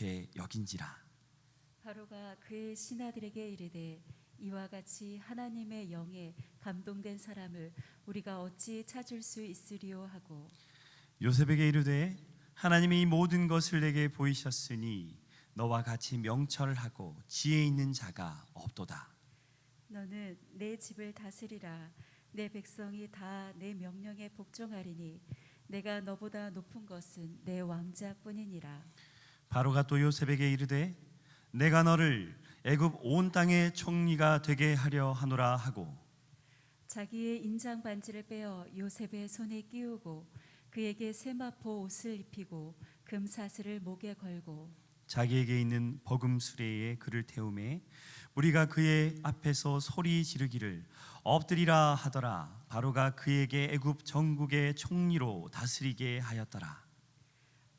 좋게 여긴지라. 바로가 그의 신하들에게 이르되 이와 같이 하나님의 영에 감동된 사람을 우리가 어찌 찾을 수 있으리요 하고 요셉에게 이르되 하나님이 이 모든 것을 내게 보이셨으니 너와 같이 명철하고 지혜 있는 자가 없도다. 너는 내 집을 다스리라. 내 백성이 다 내 명령에 복종하리니 내가 너보다 높은 것은 내 왕자뿐이니라. 바로가 또 요셉에게 이르되 내가 너를 애굽 온 땅의 총리가 되게 하려 하노라 하고 자기의 인장 반지를 빼어 요셉의 손에 끼우고 그에게 세마포 옷을 입히고 금사슬을 목에 걸고 자기에게 있는 버금 수레에 그를 태우매 우리가 그의 앞에서 소리 지르기를 엎드리라 하더라. 바로가 그에게 애굽 전국의 총리로 다스리게 하였더라.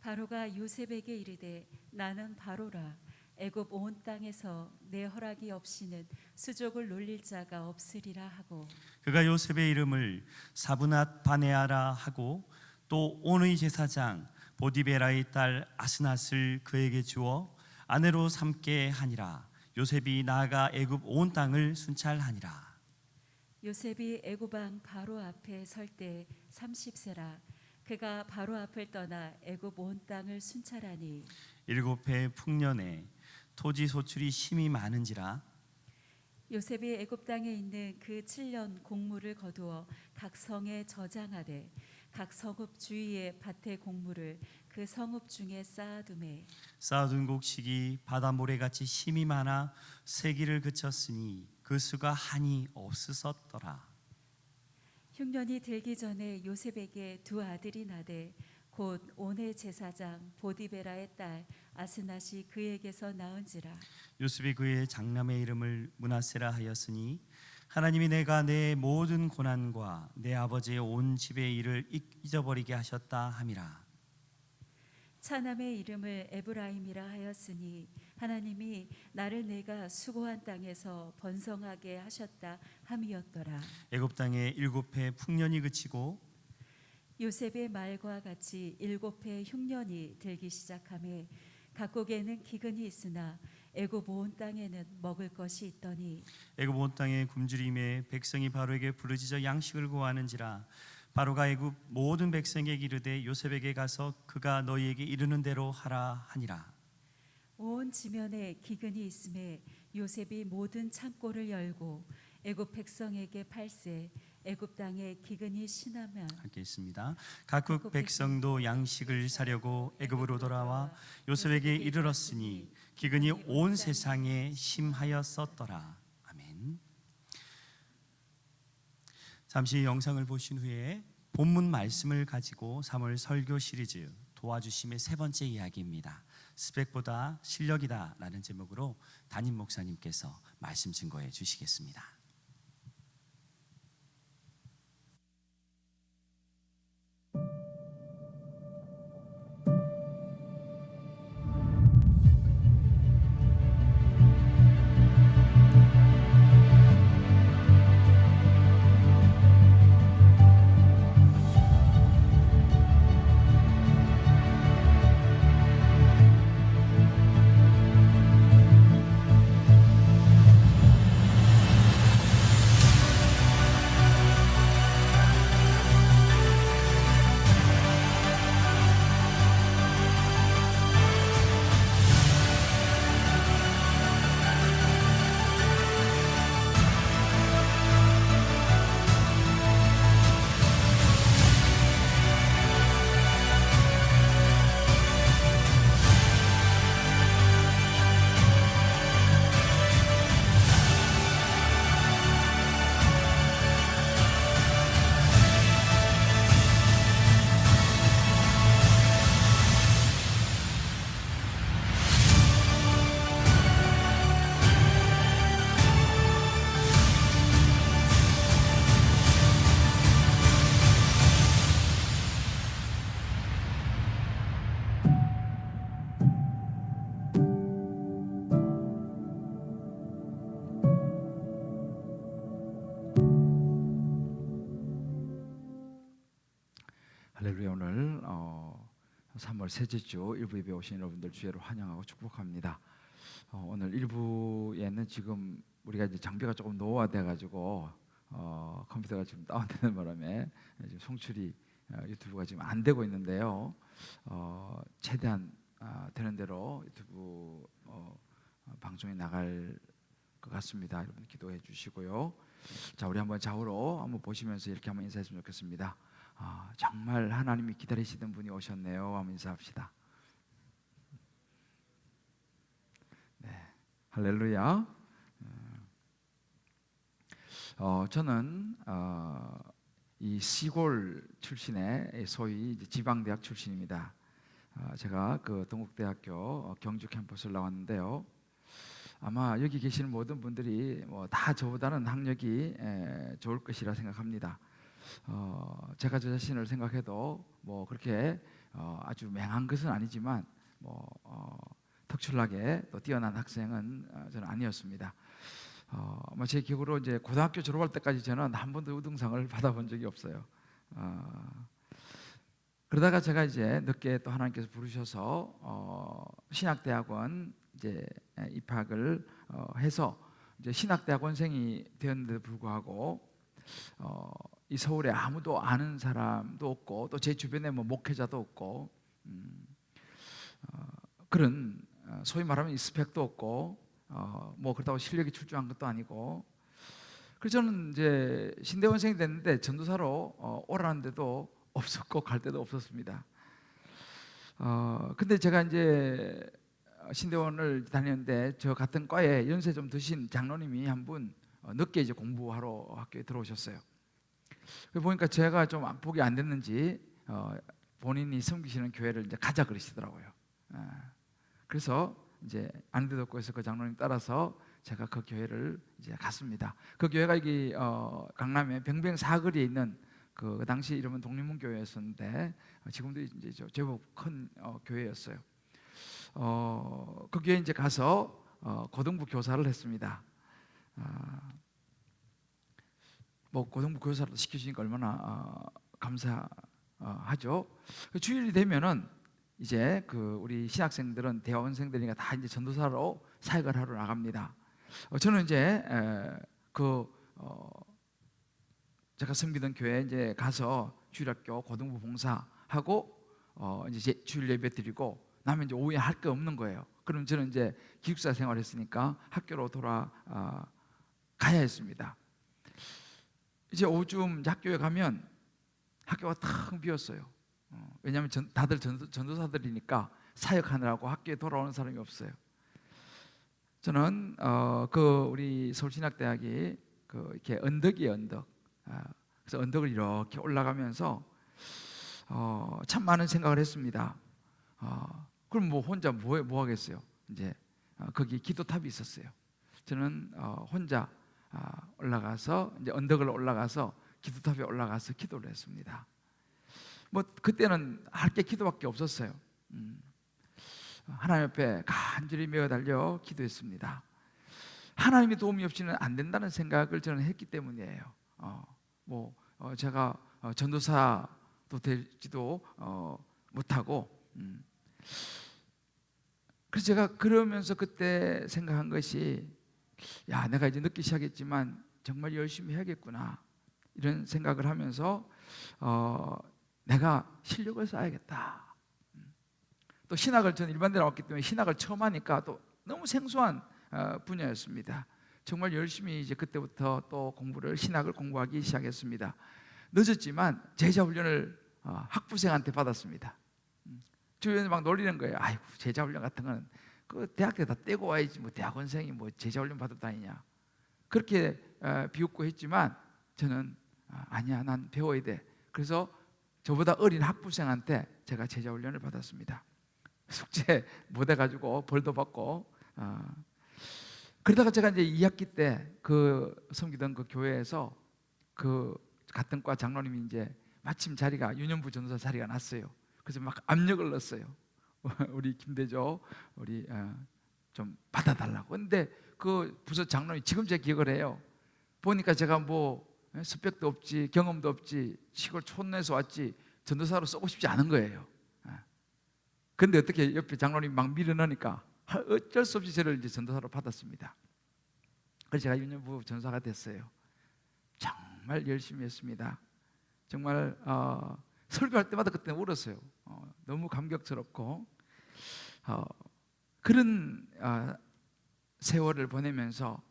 바로가 요셉에게 이르되 나는 바로라. 애굽 온 땅에서 내 허락이 없이는 수족을 놀릴 자가 없으리라 하고 그가 요셉의 이름을 사브낫 바네아라 하고 또 온의 제사장 보디베라의 딸 아스낫을 그에게 주어 아내로 삼게 하니라. 요셉이 나아가 애굽 온 땅을 순찰하니라. 요셉이 애굽 왕 바로 앞에 설 때 30세라. 그가 바로 앞을 떠나 애굽 온 땅을 순찰하니 7해 풍년에 토지 소출이 심히 많은지라. 요셉이 애굽 땅에 있는 그 7년 곡물을 거두어 각 성에 저장하되 각 성읍 주위의 밭의 곡물을 그 성읍 중에 쌓아두매 쌓아둔 곡식이 바다 모래같이 심히 많아 세기를 그쳤으니 그 수가 한이 없으섰더라. 흉년이 들기 전에 요셉에게 두 아들이 나되 곧 온의 제사장 보디베라의 딸 아스낫이 그에게서 낳은지라. 요셉이 그의 장남의 이름을 므낫세라 하였으니 하나님이 내가 내 모든 고난과 내 아버지의 온 집의 일을 잊어버리게 하셨다 함이라. 차남의 이름을 에브라임이라 하였으니 하나님이 나를 내가 수고한 땅에서 번성하게 하셨다 함이었더라. 애굽 땅에 7해 풍년이 그치고 요셉의 말과 같이 7해 흉년이 들기 시작하매 각국에는 기근이 있으나 애굽 온 땅에는 먹을 것이 있더니 애굽 온 땅에 굶주림에 백성이 바로에게 부르짖어 양식을 구하는지라. 바로가 애굽 모든 백성에게 이르되 요셉에게 가서 그가 너희에게 이르는 대로 하라 하니라. 온 지면에 기근이 있음에 요셉이 모든 창고를 열고 애굽 백성에게 팔세. 애굽 땅에 기근이 심하면 함께 있습니다. 각국 백성도 양식을 사려고 애굽으로 돌아와 요셉에게 이르렀으니 기근이 온 세상에 심하였었더라. 아멘. 잠시 영상을 보신 후에 본문 말씀을 가지고 3월 설교 시리즈 도와주심의 세 번째 이야기입니다. 스펙보다 실력이다 라는 제목으로 담임 목사님께서 말씀 증거해 주시겠습니다. 3월 셋째 주 일부 예배 오신 여러분들 주의로 환영하고 축복합니다. 오늘 1부에는 지금 우리가 이제 장비가 조금 노후화돼 가지고 컴퓨터가 지금 다운되는 바람에 지금 송출이 유튜브가 지금 안 되고 있는데요. 최대한 되는 대로 유튜브 방송에 나갈 것 같습니다. 여러분 기도해 주시고요. 자, 우리 한번 좌우로 한번 보시면서 이렇게 한번 인사했으면 좋겠습니다. 정말 하나님이 기다리시던 분이 오셨네요. 한번 인사합시다. 네, 할렐루야. 저는 이 시골 출신의 소위 이제 지방대학 출신입니다. 제가 그 동국대학교 경주 캠퍼스를 나왔는데요. 아마 여기 계시는 모든 분들이 뭐 다 저보다는 학력이 좋을 것이라 생각합니다. 제가 저 자신을 생각해도 뭐 그렇게 아주 맹한 것은 아니지만 뭐 특출나게 또 뛰어난 학생은 저는 아니었습니다. 제 기억으로 이제 고등학교 졸업할 때까지 저는 한 번도 우등상을 받아본 적이 없어요. 그러다가 제가 이제 늦게 또 하나님께서 부르셔서 신학대학원 이제 입학을 해서 이제 신학대학원생이 되었는데도 불구하고 이 서울에 아무도 아는 사람도 없고 또 제 주변에 뭐 목회자도 없고 그런 소위 말하면 스펙도 없고 뭐 그렇다고 실력이 출중한 것도 아니고 그래서 저는 이제 신대원생이 됐는데 전도사로 오라는데도 없었고 갈 데도 없었습니다. 근데 제가 이제 신대원을 다녔는데 저 같은 과에 연세 좀 드신 장로님이 한 분 늦게 이제 공부하러 학교에 들어오셨어요. 보니까 제가 좀 복이 안 됐는지 본인이 섬기시는 교회를 이제 가자 그러시더라고요. 그래서 이제 안 데도 없고 해서 그 장로님 따라서 제가 그 교회를 이제 갔습니다. 그 교회가 여기 강남에 병병 사거리에 있는 그 당시 이름은 독립문교회였었는데 지금도 이제 제법 큰 교회였어요. 그 교회 이제 가서 고등부 교사를 했습니다. 뭐 고등부 교사로 시켜주니까 얼마나 감사하죠. 주일이 되면은 이제 그 우리 신학생들은 대학원생들이니까 다 이제 전도사로 사역을 하러 나갑니다. 저는 이제 제가 섬기던 교회에 이제 가서 주일학교 고등부 봉사하고 이제 주일 예배 드리고 나면 이제 오후에 할 게 없는 거예요. 그럼 저는 이제 기숙사 생활했으니까 학교로 돌아가야 했습니다. 이제 오후쯤 학교에 가면 학교가 텅 비었어요. 왜냐하면 다들 전도사들이니까 사역하느라고 학교에 돌아오는 사람이 없어요. 저는 우리 서울신학대학이 이렇게 언덕이에요, 언덕. 그래서 언덕을 이렇게 올라가면서 참 많은 생각을 했습니다. 그럼 뭐 혼자 뭐 하겠어요? 이제 거기 기도탑이 있었어요. 저는 혼자 올라가서 이제 언덕을 올라가서 기도탑에 올라가서 기도를 했습니다. 뭐 그때는 할 게 기도밖에 없었어요. 하나님 앞에 간절히 메어 달려 기도했습니다. 하나님의 도움이 없이는 안 된다는 생각을 저는 했기 때문이에요. 제가 전도사도 되지도 못하고 그래서 제가 그러면서 그때 생각한 것이 야, 내가 이제 늦기 시작했지만 정말 열심히 해야겠구나 이런 생각을 하면서 내가 실력을 쌓아야겠다. 또 신학을 저는 일반대 나왔기 때문에 신학을 처음 하니까 또 너무 생소한 분야였습니다. 정말 열심히 이제 그때부터 또 신학을 공부하기 시작했습니다. 늦었지만 제자 훈련을 학부생한테 받았습니다. 주변에 막 놀리는 거예요. 아이고 제자 훈련 같은 거는 그 대학교 다 떼고 와야지 뭐 대학원생이 뭐 제자 훈련 받을 다니냐 그렇게 비웃고 했지만 저는 아니야 난 배워야 돼. 그래서 저보다 어린 학부생한테 제가 제자 훈련을 받았습니다. 숙제 못 해가지고 벌도 받고 그러다가 제가 이제 2학기 때 섬기던 그 교회에서 그 같은 과 장로님이 이제 마침 유년부 전도사 자리가 났어요. 그래서 막 압력을 넣었어요. 우리 김대조 우리 좀 받아달라고. 근데 그 부서 장로님이 지금 제 기억을 해요. 보니까 제가 뭐 스펙도 없지 경험도 없지 시골 촌에서 왔지 전도사로 쓰고 싶지 않은 거예요. 근데 어떻게 옆에 장로님이 막 밀어넣으니까 어쩔 수 없이 저를 이제 전도사로 받았습니다. 그래서 제가 유년부 전사가 됐어요. 정말 열심히 했습니다. 정말 설교할 때마다 그때 울었어요. 너무 감격스럽고 그런 세월을 보내면서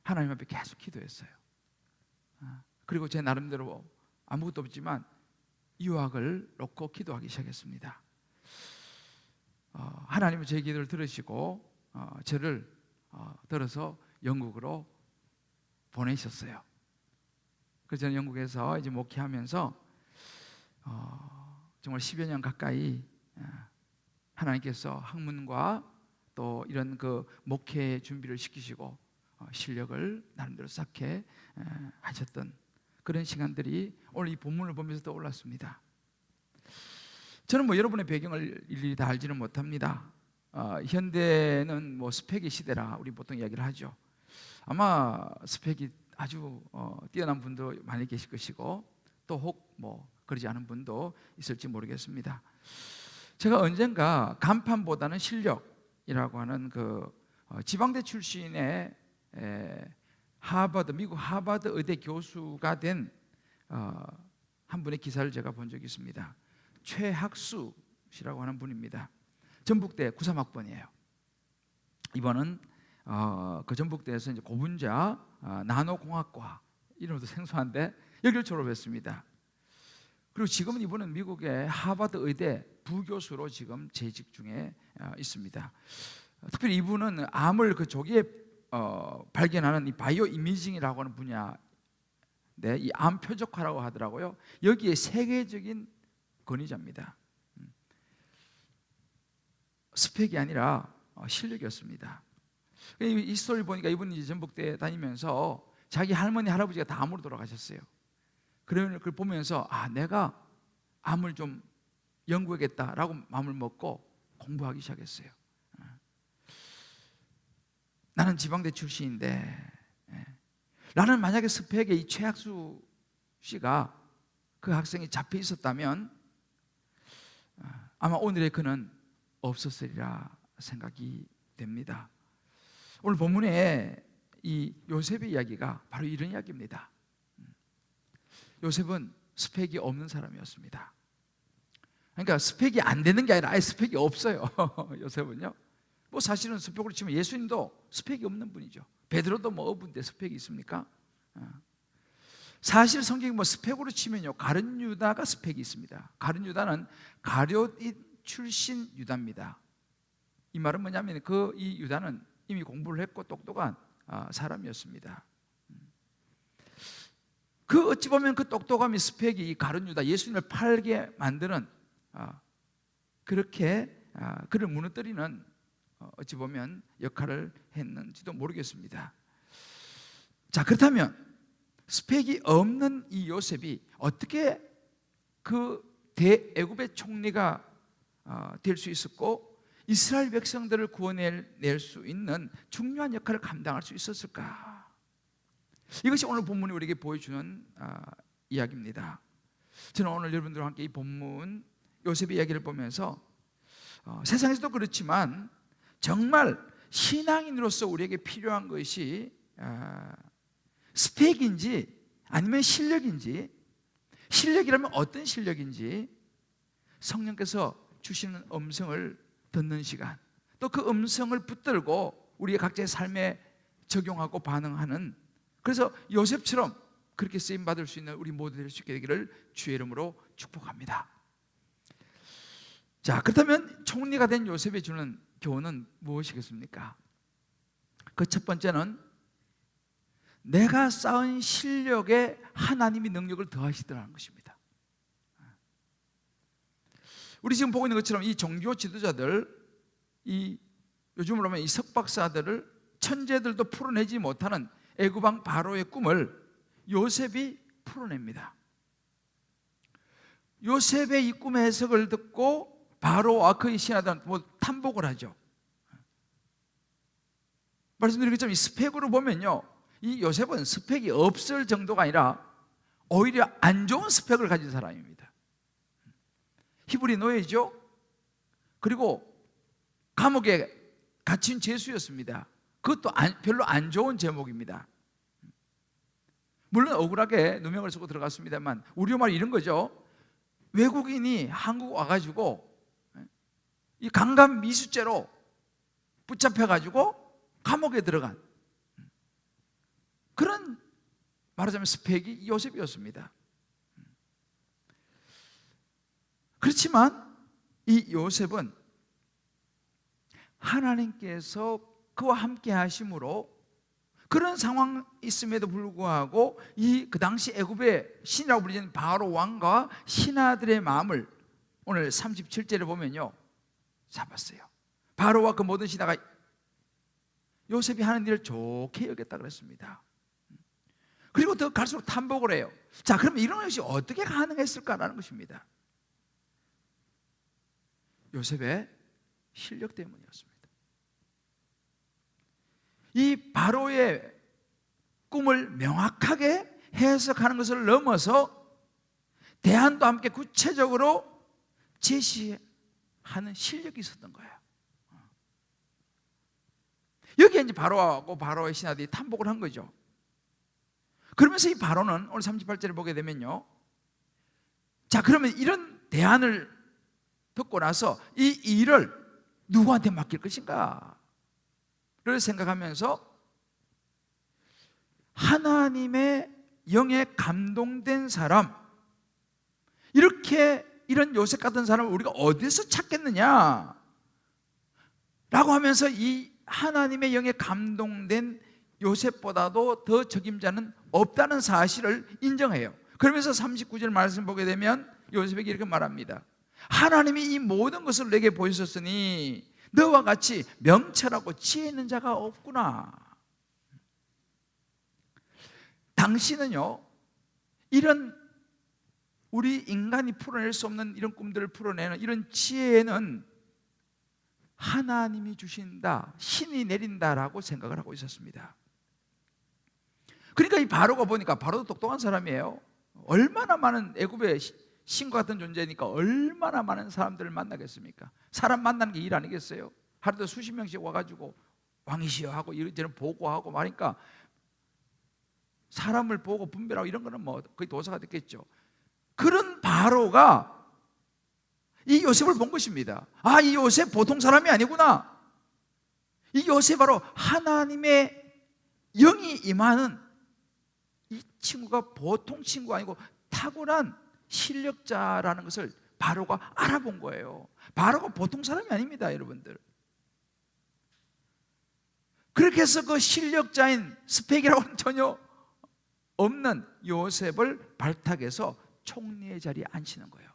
하나님 앞에 계속 기도했어요. 그리고 제 나름대로 아무것도 없지만 유학을 놓고 기도하기 시작했습니다. 하나님은 제 기도를 들으시고 저를 들어서 영국으로 보내셨어요. 그래서 저는 영국에서 이제 목회하면서 정말 10여 년 가까이 하나님께서 학문과 또 이런 그 목회 준비를 시키시고 실력을 나름대로 쌓게 하셨던 그런 시간들이 오늘 이 본문을 보면서 떠올랐습니다. 저는 뭐 여러분의 배경을 일일이 다 알지는 못합니다. 현대는 뭐 스펙의 시대라 우리 보통 이야기를 하죠. 아마 스펙이 아주 뛰어난 분도 많이 계실 것이고 또 혹 뭐 그러지 않은 분도 있을지 모르겠습니다. 제가 언젠가 간판보다는 실력이라고 하는 그 지방대 출신의 미국 하버드 의대 교수가 된 한 분의 기사를 제가 본 적이 있습니다. 최학수 씨라고 하는 분입니다. 전북대 93학번이에요. 이번은 그 전북대에서 이제 고분자 나노공학과, 이름도 생소한데 여기를 졸업했습니다. 그리고 지금은 이분은 미국의 하버드 의대 부교수로 지금 재직 중에 있습니다. 특별히 이분은 암을 그 조기에 발견하는 이 바이오 이미징이라고 하는 분야, 이 암 표적화라고 하더라고요. 여기에 세계적인 권위자입니다. 스펙이 아니라 실력이었습니다. 이 스토리를 보니까 이분이 전북대 다니면서 자기 할머니 할아버지가 다 암으로 돌아가셨어요. 그걸 보면서 내가 암을 좀 연구하겠다라고 마음을 먹고 공부하기 시작했어요. 나는 지방대 출신인데 나는 만약에 스펙에 이 최학수 씨가 그 학생이 잡혀 있었다면 아마 오늘의 그는 없었으리라 생각이 됩니다. 오늘 본문에 이 요셉의 이야기가 바로 이런 이야기입니다. 요셉은 스펙이 없는 사람이었습니다. 그러니까 스펙이 안 되는 게 아니라 아예 스펙이 없어요. 요셉은요. 뭐 사실은 스펙으로 치면 예수님도 스펙이 없는 분이죠. 베드로도 뭐 어부인데 스펙이 있습니까? 사실 성경이 뭐 스펙으로 치면요, 가룟 유다가 스펙이 있습니다. 가룟 유다는 가룟 출신 유다입니다. 이 말은 뭐냐면 이 유다는 이미 공부를 했고 똑똑한 사람이었습니다. 그 어찌 보면 그 똑똑함이 스펙이 이 가룟 유다 예수님을 팔게 만드는 그렇게 그를 무너뜨리는 어찌 보면 역할을 했는지도 모르겠습니다. 자, 그렇다면 스펙이 없는 이 요셉이 어떻게 그 대애굽의 총리가 될 수 있었고 이스라엘 백성들을 구원해낼 수 있는 중요한 역할을 감당할 수 있었을까? 이것이 오늘 본문이 우리에게 보여주는 이야기입니다. 저는 오늘 여러분들과 함께 이 본문 요셉의 이야기를 보면서 세상에서도 그렇지만 정말 신앙인으로서 우리에게 필요한 것이 스펙인지 아니면 실력인지, 실력이라면 어떤 실력인지 성령께서 주시는 음성을 듣는 시간, 또 그 음성을 붙들고 우리의 각자의 삶에 적용하고 반응하는, 그래서 요셉처럼 그렇게 쓰임받을 수 있는 우리 모두 될 수 있게 되기를 주의 이름으로 축복합니다. 자, 그렇다면 총리가 된 요셉이 주는 교훈은 무엇이겠습니까? 그 첫 번째는 내가 쌓은 실력에 하나님이 능력을 더하시더라는 것입니다. 우리 지금 보고 있는 것처럼 이 종교 지도자들, 이 요즘으로 하면 이 석박사들을, 천재들도 풀어내지 못하는 애굽왕 바로의 꿈을 요셉이 풀어냅니다. 요셉의 이 꿈의 해석을 듣고 바로와 그의 신하들은 탐복을 하죠. 말씀드린 것처럼 이 스펙으로 보면요, 이 요셉은 스펙이 없을 정도가 아니라 오히려 안 좋은 스펙을 가진 사람입니다. 히브리 노예죠. 그리고 감옥에 갇힌 죄수였습니다. 그것도 별로 안 좋은 제목입니다. 물론 억울하게 누명을 쓰고 들어갔습니다만 우리 말 이런 거죠. 외국인이 한국 와가지고 이 강간 미수죄로 붙잡혀가지고 감옥에 들어간 그런, 말하자면 스펙이 요셉이었습니다. 그렇지만 이 요셉은 하나님께서 그와 함께 하심으로 그런 상황이 있음에도 불구하고 그 당시 애굽의 신이라고 불리는 바로 왕과 신하들의 마음을 오늘 37절에 보면요 잡았어요. 바로와 그 모든 신하가 요셉이 하는 일을 좋게 여겼다 그랬습니다. 그리고 더 갈수록 탐복을 해요. 자, 그럼 이런 것이 어떻게 가능했을까라는 것입니다. 요셉의 실력 때문이었습니다. 이 바로의 꿈을 명확하게 해석하는 것을 넘어서 대안도 함께 구체적으로 제시하는 실력이 있었던 거예요. 여기에 이제 바로하고 바로의 신하들이 탐복을 한 거죠. 그러면서 이 바로는 오늘 38절을 보게 되면요, 자, 그러면 이런 대안을 듣고 나서 이 일을 누구한테 맡길 것인가 를 생각하면서 하나님의 영에 감동된 사람, 이런 요셉 같은 사람을 우리가 어디서 찾겠느냐 라고 하면서 이 하나님의 영에 감동된 요셉보다도 더 적임자는 없다는 사실을 인정해요. 그러면서 39절 말씀 보게 되면 요셉에게 이렇게 말합니다. 하나님이 이 모든 것을 내게 보이셨으니 너와 같이 명철하고 지혜 있는 자가 없구나. 당신은요, 이런 우리 인간이 풀어낼 수 없는 이런 꿈들을 풀어내는 이런 지혜는 하나님이 주신다, 신이 내린다라고 생각을 하고 있었습니다. 그러니까 이 바로가 보니까, 바로도 똑똑한 사람이에요. 얼마나 많은 애굽의 신과 같은 존재니까 얼마나 많은 사람들을 만나겠습니까? 사람 만나는 게 일 아니겠어요? 하루도 수십 명씩 와가지고 왕이시여 하고 이런저런 보고하고 말니까 사람을 보고 분별하고 이런 거는 뭐 거의 도사가 됐겠죠. 그런 바로가 이 요셉을 본 것입니다. 아, 이 요셉 보통 사람이 아니구나. 이 요셉 바로 하나님의 영이 임하는 이 친구가 보통 친구가 아니고 탁월한 실력자라는 것을 바로가 알아본 거예요. 바로가 보통 사람이 아닙니다, 여러분들. 그렇게 해서 그 실력자인, 스펙이라고는 전혀 없는 요셉을 발탁해서 총리의 자리에 앉히는 거예요.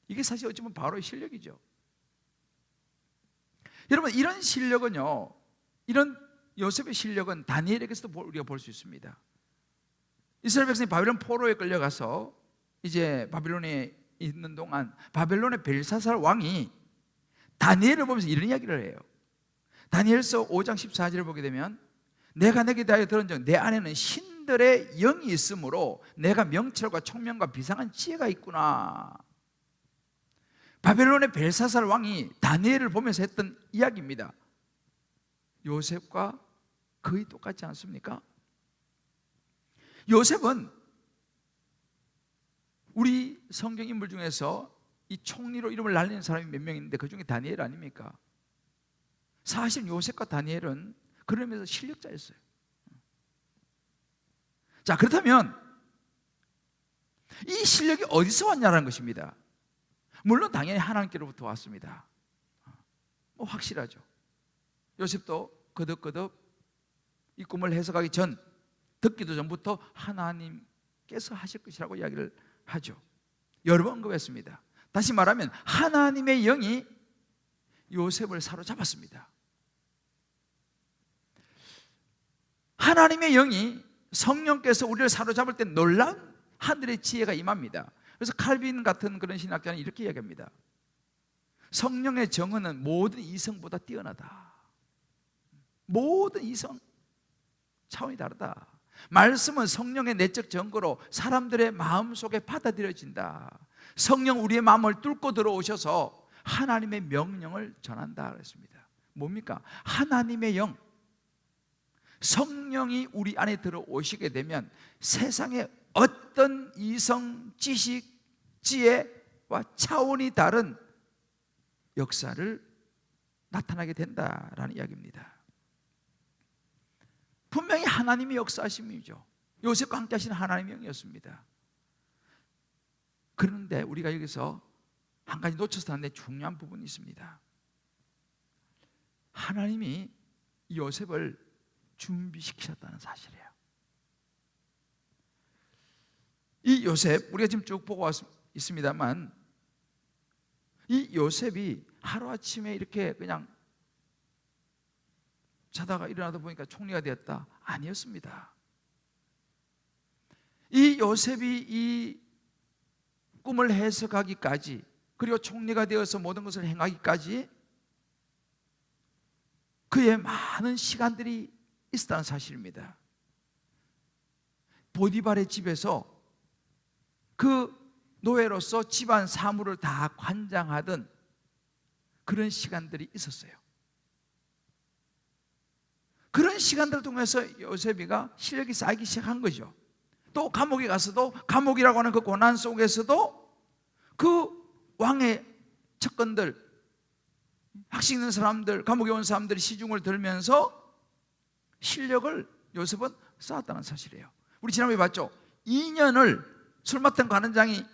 이게 사실 어찌 보면 바로의 실력이죠. 여러분, 이런 실력은요, 이런 요셉의 실력은 다니엘에게서도 우리가 볼 수 있습니다. 이스라엘 백성이 바벨론 포로에 끌려가서 이제 바벨론에 있는 동안 바벨론의 벨사살 왕이 다니엘을 보면서 이런 이야기를 해요. 다니엘서 5장 14절을 보게 되면 내가 내게 대하여 들은 적 내 안에는 신들의 영이 있으므로 내가 명철과 총명과 비상한 지혜가 있구나. 바벨론의 벨사살 왕이 다니엘을 보면서 했던 이야기입니다. 요셉과 거의 똑같지 않습니까? 요셉은 우리 성경 인물 중에서 이 총리로 이름을 날리는 사람이 몇 명 있는데 그 중에 다니엘 아닙니까? 사실 요셉과 다니엘은 그런 면에서 실력자였어요. 자, 그렇다면 이 실력이 어디서 왔냐는 것입니다. 물론 당연히 하나님께로부터 왔습니다. 뭐 확실하죠. 요셉도 거듭거듭 이 꿈을 해석하기 전, 듣기도 전부터 하나님께서 하실 것이라고 이야기를 하죠. 여러 번 언급했습니다. 다시 말하면 하나님의 영이 요셉을 사로잡았습니다. 하나님의 영이, 성령께서 우리를 사로잡을 때 놀라운 하늘의 지혜가 임합니다. 그래서 칼빈 같은 그런 신학자는 이렇게 이야기합니다. 성령의 정은은 모든 이성보다 뛰어나다. 모든 이성 차원이 다르다. 말씀은 성령의 내적 증거로 사람들의 마음속에 받아들여진다. 성령 우리의 마음을 뚫고 들어오셔서 하나님의 명령을 전한다 그랬습니다. 뭡니까? 하나님의 영, 성령이 우리 안에 들어오시게 되면 세상에 어떤 이성, 지식, 지혜와 차원이 다른 역사를 나타나게 된다라는 이야기입니다. 분명히 하나님의 역사하심이죠. 요셉과 함께 하시는 하나님의 영이었습니다. 그런데 우리가 여기서 한 가지 놓쳐서 하는데 중요한 부분이 있습니다. 하나님이 요셉을 준비시키셨다는 사실이에요. 이 요셉, 우리가 지금 쭉 보고 있습니다만, 이 요셉이 하루아침에 이렇게 그냥 자다가 일어나다 보니까 총리가 되었다? 아니었습니다. 이 요셉이 이 꿈을 해석하기까지, 그리고 총리가 되어서 모든 것을 행하기까지 그의 많은 시간들이 있었다는 사실입니다. 보디발의 집에서 그 노예로서 집안 사물을 다 관장하던 그런 시간들이 있었어요. 그런 시간들을 통해서 요셉이가 실력이 쌓이기 시작한 거죠. 또 감옥에 가서도, 감옥이라고 하는 그 고난 속에서도 그 왕의 측근들, 학식 있는 사람들, 감옥에 온 사람들이 시중을 들면서 실력을 요셉은 쌓았다는 사실이에요. 우리 지난번에 봤죠? 2년을 술 맡은 관원장이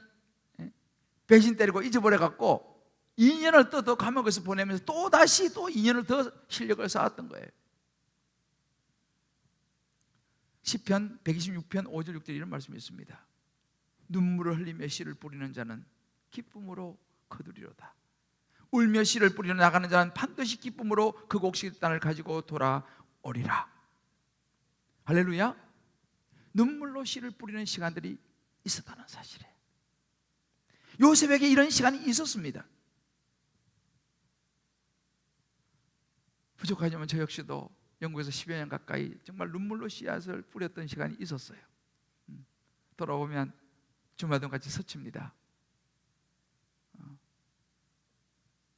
배신 때리고 잊어버려 갖고 2년을 더 감옥에서 보내면서 또 다시 또 2년을 더 실력을 쌓았던 거예요. 시편 126편 5절 6절 이런 말씀이 있습니다. 눈물을 흘리며 씨를 뿌리는 자는 기쁨으로 거두리로다. 울며 씨를 뿌리러 나가는 자는 반드시 기쁨으로 그 곡식 단을 가지고 돌아오리라. 할렐루야. 눈물로 씨를 뿌리는 시간들이 있었다는 사실이에요. 요셉에게 이런 시간이 있었습니다. 부족하지만 저 역시도 영국에서 10여 년 가까이 정말 눈물로 씨앗을 뿌렸던 시간이 있었어요. 돌아오면 주마등 같이 서칩니다.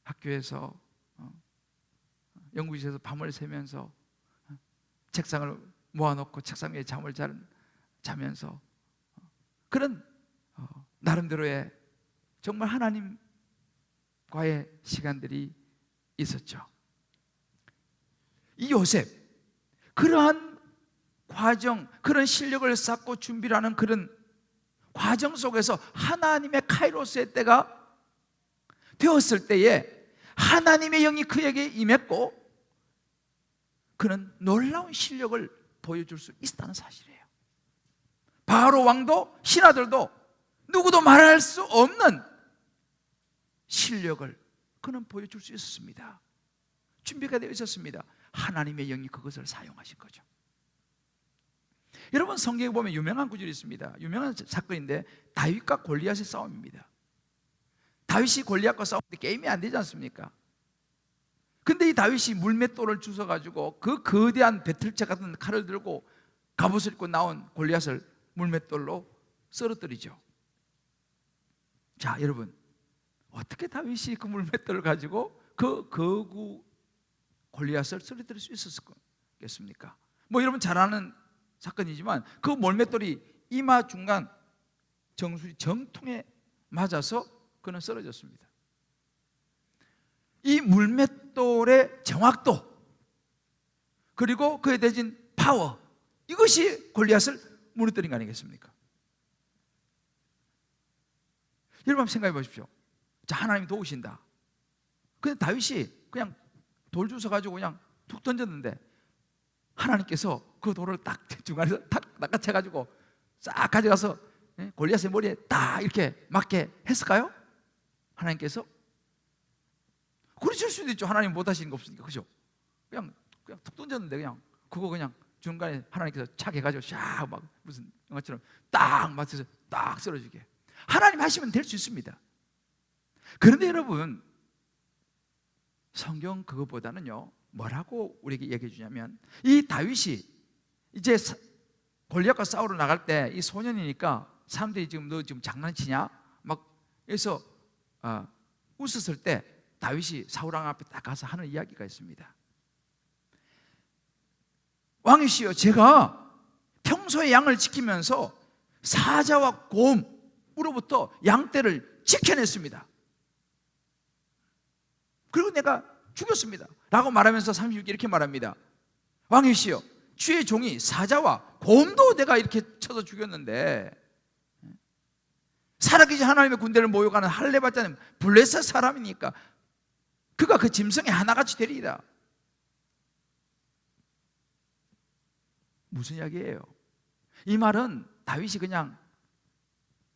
학교에서 연구실에서 밤을 새면서 책상을 모아놓고 책상 위에 잠을 자면서 그런 나름대로의 정말 하나님과의 시간들이 있었죠. 이 요셉, 그러한 과정, 그런 실력을 쌓고 준비를 하는 그런 과정 속에서 하나님의 카이로스의 때가 되었을 때에 하나님의 영이 그에게 임했고 그는 놀라운 실력을 보여줄 수 있다는 사실이에요. 바로 왕도 신하들도 누구도 말할 수 없는 실력을 그는 보여줄 수 있었습니다. 준비가 되어 있었습니다. 하나님의 영이 그것을 사용하신 거죠. 여러분, 성경에 보면 유명한 구절이 있습니다. 유명한 사건인데 다윗과 골리앗의 싸움입니다. 다윗이 골리앗과 싸울 때 게임이 안 되지 않습니까? 근데 이 다윗이 물맷돌을 주워가지고 그 거대한 배틀차 같은 칼을 들고 갑옷을 입고 나온 골리앗을 물맷돌로 쓰러뜨리죠. 자, 여러분, 어떻게 다윗이 그 물맷돌을 가지고 그 거구 골리앗을 쓰러뜨릴 수 있었겠습니까? 뭐 여러분 잘 아는 사건이지만 그 물맷돌이 이마 중간 정수리 정통에 맞아서 그는 쓰러졌습니다. 이 물맷돌의 정확도 그리고 그에 대진 파워, 이것이 골리앗을 무너뜨린 거 아니겠습니까? 여러분 한번 생각해 보십시오. 자, 하나님이 도우신다. 근데 다윗이 그냥 돌 주워 가지고 그냥 툭 던졌는데 하나님께서 그 돌을 딱 중간에서 탁 낚아채 가지고 싹 가져가서 골리앗의 머리에 딱 이렇게 맞게 했을까요? 하나님께서? 그러실 수도 있죠. 하나님 못 하시는 거 없으니까. 그죠? 그냥 툭 던졌는데 그냥 그거 그냥 중간에 하나님께서 착 해가지고 샥 막 무슨 영화처럼 딱 맞춰서 딱 쓰러지게 하나님 하시면 될 수 있습니다. 그런데 여러분, 성경 그것보다는요 뭐라고 우리에게 얘기해 주냐면, 이 다윗이 이제 골리앗과 싸우러 나갈 때 이 소년이니까 사람들이 지금 너 지금 장난치냐 막 해서 웃었을 때 다윗이 사울왕 앞에 딱 가서 하는 이야기가 있습니다. 왕이시여, 제가 평소에 양을 지키면서 사자와 곰으로부터 양떼를 지켜냈습니다. 그리고 내가 죽였습니다 라고 말하면서 36절 이렇게 말합니다. 왕이시여, 주의 종이 사자와 곰도 내가 이렇게 쳐서 죽였는데 살아계신 하나님의 군대를 모욕하는 할례받자는 블레셋 사람이니까 그가 그 짐승의 하나같이 되리이다. 무슨 이야기예요? 이 말은 다윗이 그냥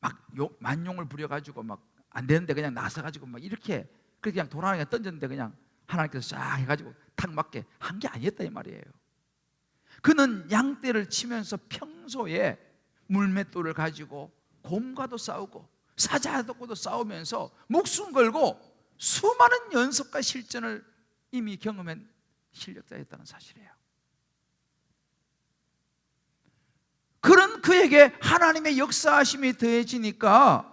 막 만용을 부려가지고 막 안 되는데 그냥 나서가지고 막 이렇게 그냥 도랑이가 던졌는데 그냥 하나님께서 쫙 해가지고 탁 맞게 한 게 아니었다 이 말이에요. 그는 양떼를 치면서 평소에 물맷돌을 가지고 곰과도 싸우고 사자하고도 싸우면서 목숨 걸고 수많은 연습과 실전을 이미 경험한 실력자였다는 사실이에요. 그런 그에게 하나님의 역사하심이 더해지니까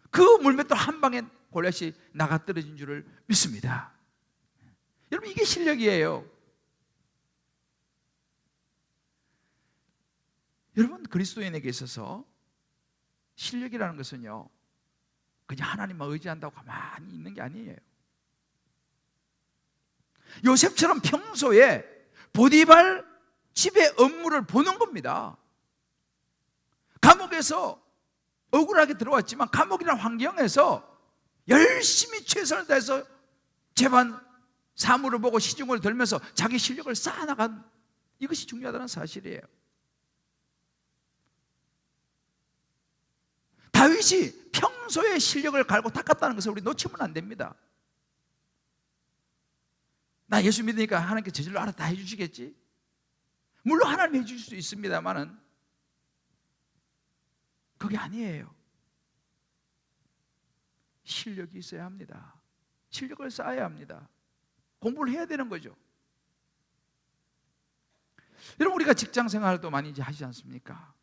그 물맷돌 한 방에 골리앗이 나가 떨어진 줄을 믿습니다. 여러분, 이게 실력이에요. 여러분, 그리스도인에게 있어서 실력이라는 것은요, 그냥 하나님만 의지한다고 가만히 있는 게 아니에요. 요셉처럼 평소에 보디발 집의 업무를 보는 겁니다. 감옥에서 억울하게 들어왔지만 감옥이라는 환경에서 열심히 최선을 다해서 재반 사무를 보고 시중을 들면서 자기 실력을 쌓아나간, 이것이 중요하다는 사실이에요. 다윗이 평소에 실력을 갈고 닦았다는 것을 우리 놓치면 안 됩니다. 나 예수 믿으니까 하나님께 저절로 알아 다 해주시겠지? 물론 하나님 해주실 수 있습니다만은 그게 아니에요. 실력이 있어야 합니다. 실력을 쌓아야 합니다. 공부를 해야 되는 거죠. 여러분, 우리가 직장 생활도 많이 이제 하시지 않습니까?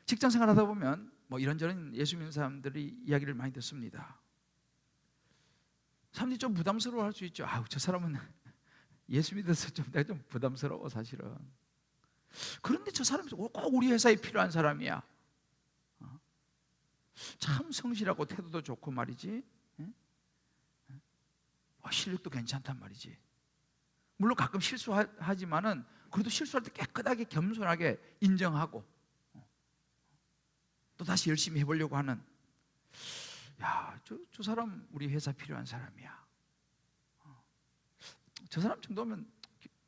직장 생활 하다 보면 뭐 이런저런 예수 믿는 사람들이 이야기를 많이 듣습니다. 사람들이 좀 부담스러워 할 수 있죠. 아우, 저 사람은 예수 믿어서 좀 내가 좀 부담스러워 사실은. 그런데 저 사람이 꼭 우리 회사에 필요한 사람이야. 참 성실하고 태도도 좋고 말이지, 실력도 괜찮단 말이지. 물론 가끔 실수하지만은 그래도 실수할 때 깨끗하게 겸손하게 인정하고 또 다시 열심히 해보려고 하는, 야, 저 사람 우리 회사 필요한 사람이야. 저 사람 정도면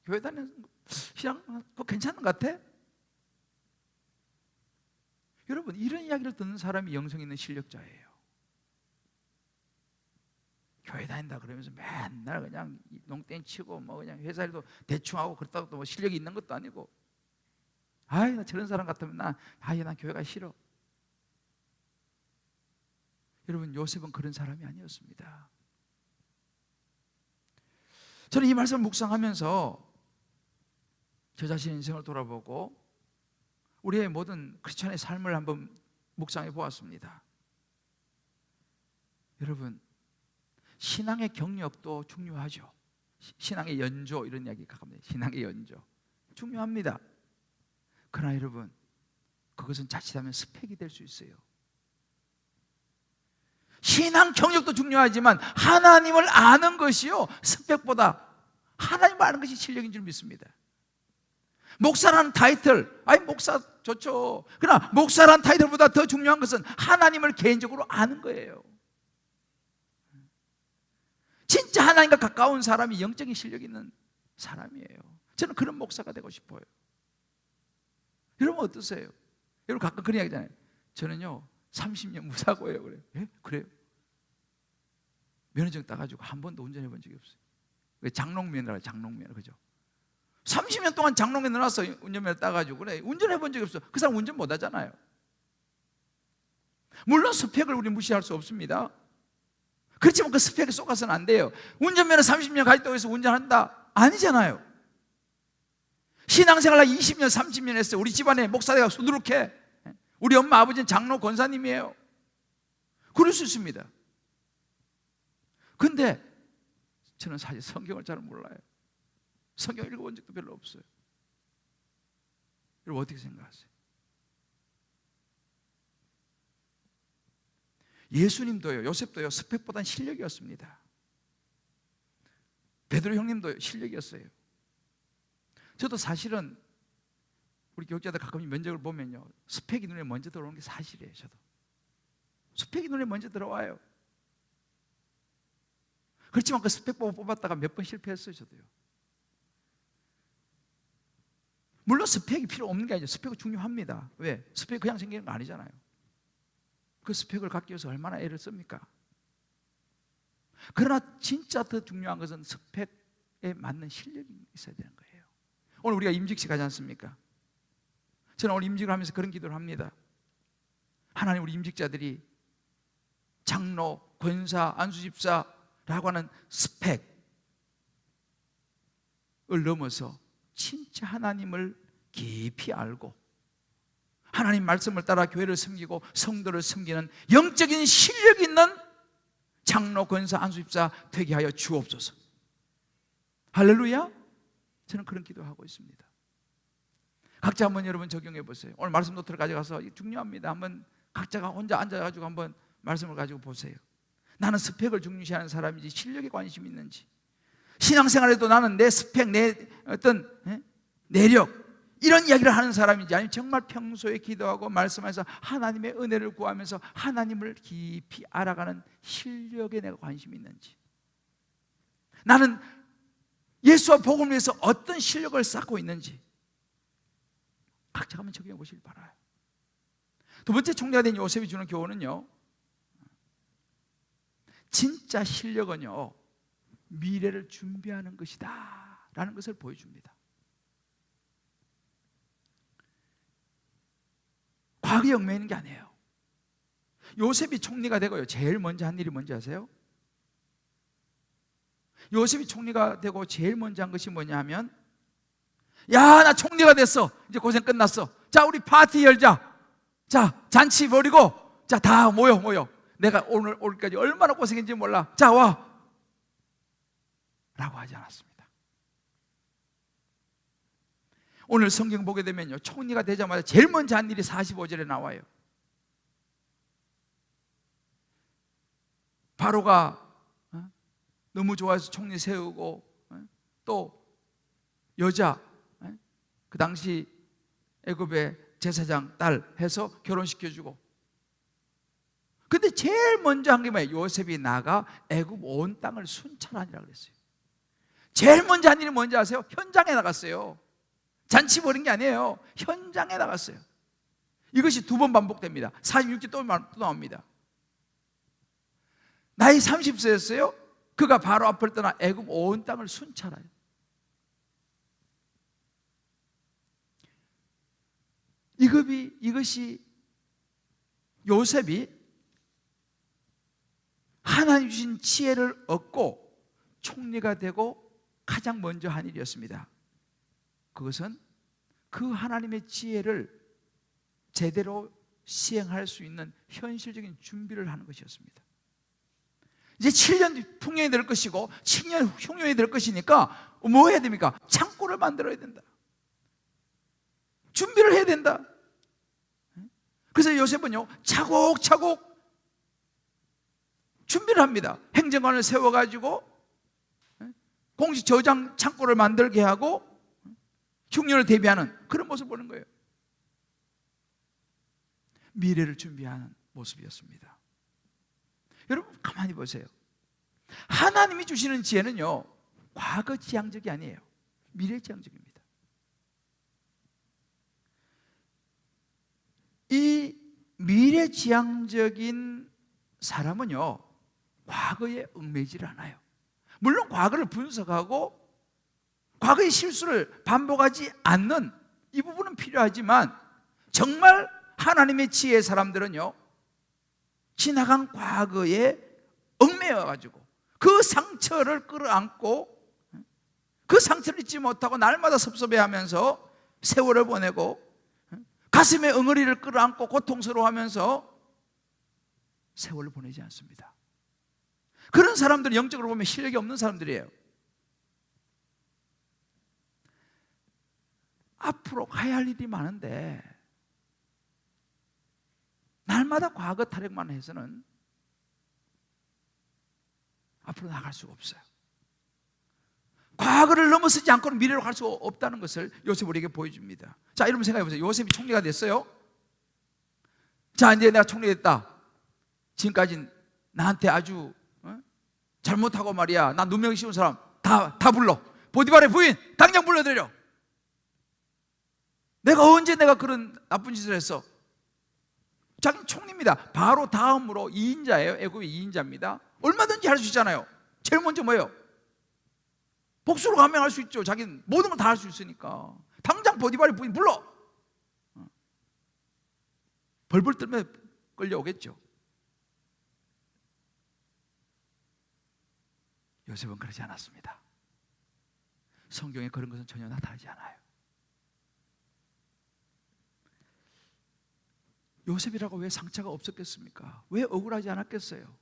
교회 다니는 신앙 그거 괜찮은 것 같아? 여러분, 이런 이야기를 듣는 사람이 영성 있는 실력자예요. 교회 다닌다 그러면서 맨날 그냥 농땡 치고 뭐 그냥 회사 일도 대충 하고 그렇다고 또 뭐 실력이 있는 것도 아니고, 아이, 나 저런 사람 같으면 난 교회가 싫어. 여러분, 요셉은 그런 사람이 아니었습니다. 저는 이 말씀을 묵상하면서 저 자신의 인생을 돌아보고 우리의 모든 크리스천의 삶을 한번 묵상해 보았습니다. 여러분, 신앙의 경력도 중요하죠. 신앙의 연조, 이런 이야기 가깝네요. 신앙의 연조 중요합니다. 그러나 여러분, 그것은 자칫하면 스펙이 될 수 있어요. 신앙 경력도 중요하지만 하나님을 아는 것이요, 스펙보다 하나님을 아는 것이 실력인 줄 믿습니다. 목사라는 타이틀, 목사 좋죠. 그러나 목사라는 타이틀보다 더 중요한 것은 하나님을 개인적으로 아는 거예요. 진짜 하나님과 가까운 사람이 영적인 실력 있는 사람이에요. 저는 그런 목사가 되고 싶어요. 여러분 어떠세요? 여러분 가끔 그런 이야기 하잖아요. 저는요 30년 무사고예요. 그래요. 예? 그래요? 면허증 따가지고 한 번도 운전해 본 적이 없어요. 장롱면허라, 장롱면허, 그죠? 30년 동안 장롱면허 나서 운전면허 따가지고 그래 운전해 본 적이 없어. 그 사람 운전 못 하잖아요. 물론 스펙을 우리 무시할 수 없습니다. 그렇지만 그 스펙에 쏙아서는 안 돼요. 운전면허 30년 가졌다고 해서 운전한다? 아니잖아요. 신앙생활 20년 30년 했어요. 우리 집안에 목사대가 수두룩해. 우리 엄마 아버지는 장로 권사님이에요. 그럴 수 있습니다. 근데 저는 사실 성경을 잘 몰라요. 성경 읽어본 적도 별로 없어요. 여러분 어떻게 생각하세요? 예수님도요, 요셉도요, 스펙보단 실력이었습니다. 베드로 형님도 실력이었어요. 저도 사실은 우리 교육자들 가끔 면접을 보면요, 스펙이 눈에 먼저 들어오는 게 사실이에요. 저도 스펙이 눈에 먼저 들어와요. 그렇지만 그 스펙 보고 뽑았다가 몇 번 실패했어요. 저도요. 물론 스펙이 필요 없는 게 아니죠. 스펙은 중요합니다. 왜? 스펙이 그냥 생기는 거 아니잖아요. 그 스펙을 갖기 위해서 얼마나 애를 씁니까? 그러나 진짜 더 중요한 것은 스펙에 맞는 실력이 있어야 되는 거예요. 오늘 우리가 임직식 하지 않습니까? 저는 오늘 임직을 하면서 그런 기도를 합니다. 하나님, 우리 임직자들이 장로, 권사, 안수집사라고 하는 스펙을 넘어서 진짜 하나님을 깊이 알고 하나님 말씀을 따라 교회를 섬기고 성도를 섬기는 영적인 실력 있는 장로, 권사, 안수집사 되게 하여 주옵소서. 할렐루야. 저는 그런 기도하고 있습니다. 각자 한번 여러분 적용해 보세요. 오늘 말씀 노트를 가져가서 중요합니다. 한번 각자가 혼자 앉아가지고 한번 말씀을 가지고 보세요. 나는 스펙을 중요시하는 사람인지 실력에 관심이 있는지, 신앙생활에도 나는 내 스펙, 내 어떤 내력 이런 이야기를 하는 사람인지, 아니면 정말 평소에 기도하고 말씀하면서 하나님의 은혜를 구하면서 하나님을 깊이 알아가는 실력에 내가 관심이 있는지, 나는 예수와 복음을 위해서 어떤 실력을 쌓고 있는지 각자 한번 적용해 보시길 바라요. 두 번째 총리가 된 요셉이 주는 교훈은요, 진짜 실력은요 미래를 준비하는 것이다 라는 것을 보여줍니다. 과거에 얽매이는 게 아니에요. 요셉이 총리가 되고요, 제일 먼저 한 일이 뭔지 아세요? 요셉이 총리가 되고 제일 먼저 한 것이 뭐냐 하면, 야, 나 총리가 됐어. 이제 고생 끝났어. 자, 우리 파티 열자. 자, 잔치 벌이고, 자, 다 모여. 내가 오늘까지 얼마나 고생했는지 몰라. 자, 와. 라고 하지 않았습니다. 오늘 성경 보게 되면요, 총리가 되자마자 제일 먼저 한 일이 45절에 나와요. 바로가 너무 좋아해서 총리 세우고, 또 여자, 그 당시 애굽의 제사장 딸 해서 결혼시켜주고, 근데 제일 먼저 한 게 뭐예요? 요셉이 나가 애굽 온 땅을 순찰하니라 그랬어요. 제일 먼저 한 일이 뭔지 아세요? 현장에 나갔어요. 잔치 벌인 게 아니에요. 현장에 나갔어요. 이것이 두 번 반복됩니다. 46절 또 나옵니다. 나이 30세였어요. 그가 바로 앞을 떠나 애굽 온 땅을 순찰해요. 이것이 요셉이 하나님 주신 지혜를 얻고 총리가 되고 가장 먼저 한 일이었습니다. 그것은 그 하나님의 지혜를 제대로 시행할 수 있는 현실적인 준비를 하는 것이었습니다. 이제 7년 풍년이 될 것이고 7년 흉년이 될 것이니까 뭐 해야 됩니까? 창고를 만들어야 된다. 준비를 해야 된다. 그래서 요셉은요, 차곡차곡 준비를 합니다. 행정관을 세워가지고 공식 저장 창고를 만들게 하고 흉년을 대비하는 그런 모습을 보는 거예요. 미래를 준비하는 모습이었습니다. 여러분 가만히 보세요. 하나님이 주시는 지혜는요, 과거 지향적이 아니에요. 미래 지향적입니다. 이 미래 지향적인 사람은요, 과거에 얽매이지를 않아요. 물론 과거를 분석하고 과거의 실수를 반복하지 않는 이 부분은 필요하지만, 정말 하나님의 지혜의 사람들은요, 지나간 과거에 얽매여가지고 그 상처를 끌어안고 그 상처를 잊지 못하고 날마다 섭섭해하면서 세월을 보내고 가슴에 엉어리를 끌어안고 고통스러워하면서 세월을 보내지 않습니다. 그런 사람들은 영적으로 보면 실력이 없는 사람들이에요. 앞으로 가야 할 일이 많은데 날마다 과거 타령만 해서는 앞으로 나갈 수가 없어요. 과거를 넘어서지 않고는 미래로 갈 수가 없다는 것을 요셉 우리에게 보여줍니다. 자, 여러분 생각해 보세요. 요셉이 총리가 됐어요. 자, 이제 내가 총리가 됐다. 지금까지 나한테 아주 잘못하고 말이야, 나 누명이 씌운 사람 다 불러. 보디발의 부인 당장 불러들여. 내가 언제 내가 그런 나쁜 짓을 했어? 자기는 총리입니다. 바로 다음으로 2인자예요. 애굽의 2인자입니다. 얼마든지 할 수 있잖아요. 제일 먼저 뭐예요? 복수로 감행할 수 있죠. 자기는 모든 걸 다 할 수 있으니까. 당장 보디발의 부인 불러. 벌벌 떨며 끌려오겠죠. 요셉은 그러지 않았습니다. 성경에 그런 것은 전혀 나타나지 않아요. 요셉이라고 왜 상처가 없었겠습니까? 왜 억울하지 않았겠어요?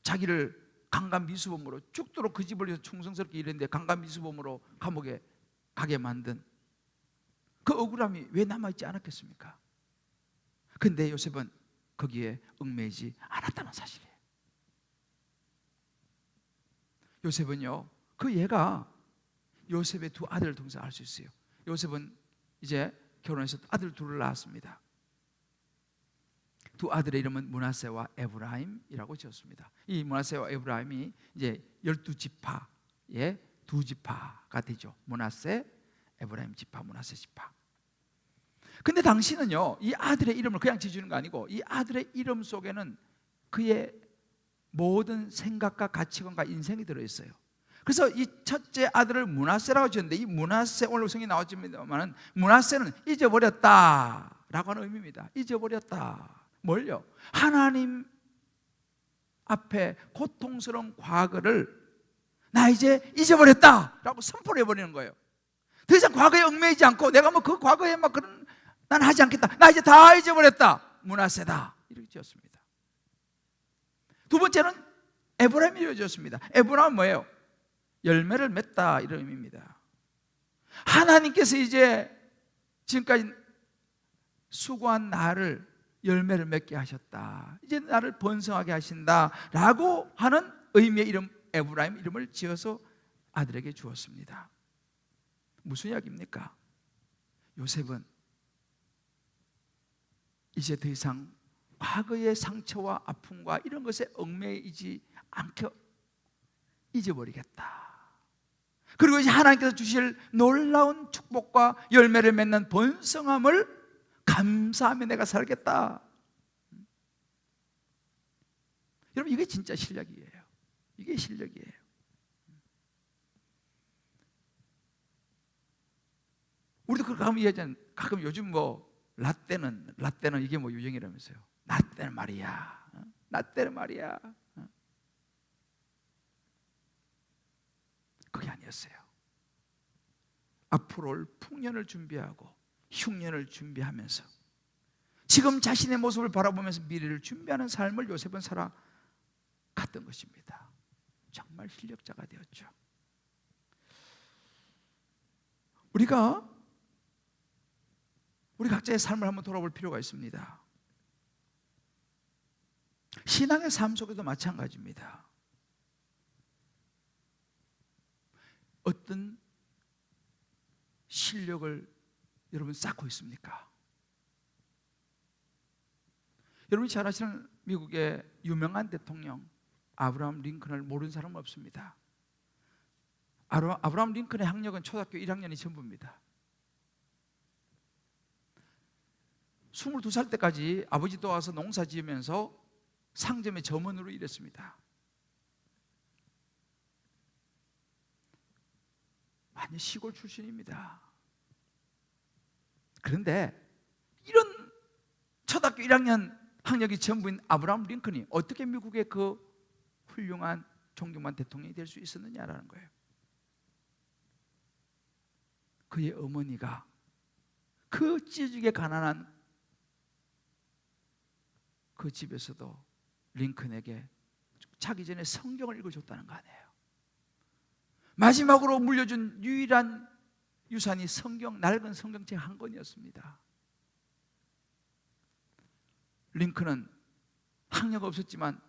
자기를 강간미수범으로 죽도록 그 집을 위해서 충성스럽게 일했는데 강간미수범으로 감옥에 가게 만든 그 억울함이 왜 남아있지 않았겠습니까? 근데 요셉은 거기에 얽매이지 않았다는 사실이에요. 요셉은요, 그 얘가 요셉의 두 아들을 통해서 알 수 있어요. 요셉은 이제 결혼해서 아들 둘을 낳았습니다. 두 아들의 이름은 므낫세와 에브라임이라고 지었습니다. 이 므낫세와 에브라임이 이제 12지파의 두 지파가 되죠. 므낫세, 에브라임 지파, 므낫세 지파. 근데 당시는요, 이 아들의 이름을 그냥 지어주는 거 아니고 이 아들의 이름 속에는 그의 모든 생각과 가치관과 인생이 들어있어요. 그래서 이 첫째 아들을 므낫세라고 지었는데, 이 므낫세, 오늘 성경에 나왔지만 므낫세는 잊어버렸다라고 하는 의미입니다. 잊어버렸다. 뭘요? 하나님 앞에 고통스러운 과거를 나 이제 잊어버렸다라고 선포를 해버리는 거예요. 더 이상 과거에 얽매이지 않고 내가 뭐 그 과거에 막 그런 난 하지 않겠다. 나 이제 다 잊어버렸다. 므낫세다. 이렇게 지었습니다. 두 번째는 에브라임이 지었습니다. 에브라임은 뭐예요? 열매를 맺다 이런 의미입니다. 하나님께서 이제 지금까지 수고한 나를 열매를 맺게 하셨다. 이제 나를 번성하게 하신다라고 하는 의미의 이름 에브라임 이름을 지어서 아들에게 주었습니다. 무슨 이야기입니까? 요셉은 이제 더 이상 과거의 상처와 아픔과 이런 것에 얽매이지 않게 잊어버리겠다. 그리고 이제 하나님께서 주실 놀라운 축복과 열매를 맺는 번성함을 감사하며 내가 살겠다. 여러분, 이게 진짜 실력이에요. 이게 실력이에요. 우리도 그렇게 하면 이해하잖아요. 가끔 요즘 뭐 라떼는 이게 뭐 유행이라면서요. 라떼는 말이야. 라떼는 말이야. 그게 아니었어요. 앞으로 올 풍년을 준비하고 흉년을 준비하면서 지금 자신의 모습을 바라보면서 미래를 준비하는 삶을 요셉은 살아갔던 것입니다. 정말 실력자가 되었죠. 우리 각자의 삶을 한번 돌아볼 필요가 있습니다. 신앙의 삶 속에도 마찬가지입니다. 어떤 실력을 여러분 쌓고 있습니까? 여러분이 잘 아시는 미국의 유명한 대통령 아브라함 링컨을 모르는 사람은 없습니다. 아브라함 링컨의 학력은 초등학교 1학년이 전부입니다. 22살 때까지 아버지 도와서 농사 지으면서 상점의 점원으로 일했습니다. 완전 시골 출신입니다. 그런데 이런 초등학교 1학년 학력이 전부인 아브라함 링컨이 어떻게 미국의 그 훌륭한 존경받는 대통령이 될 수 있었느냐라는 거예요. 그의 어머니가 그 찢어지게 가난한 그 집에서도 링컨에게 자기 전에 성경을 읽어줬다는 거 아니에요. 마지막으로 물려준 유일한 유산이 낡은 성경책 한 권이었습니다. 링컨은 학력 없었지만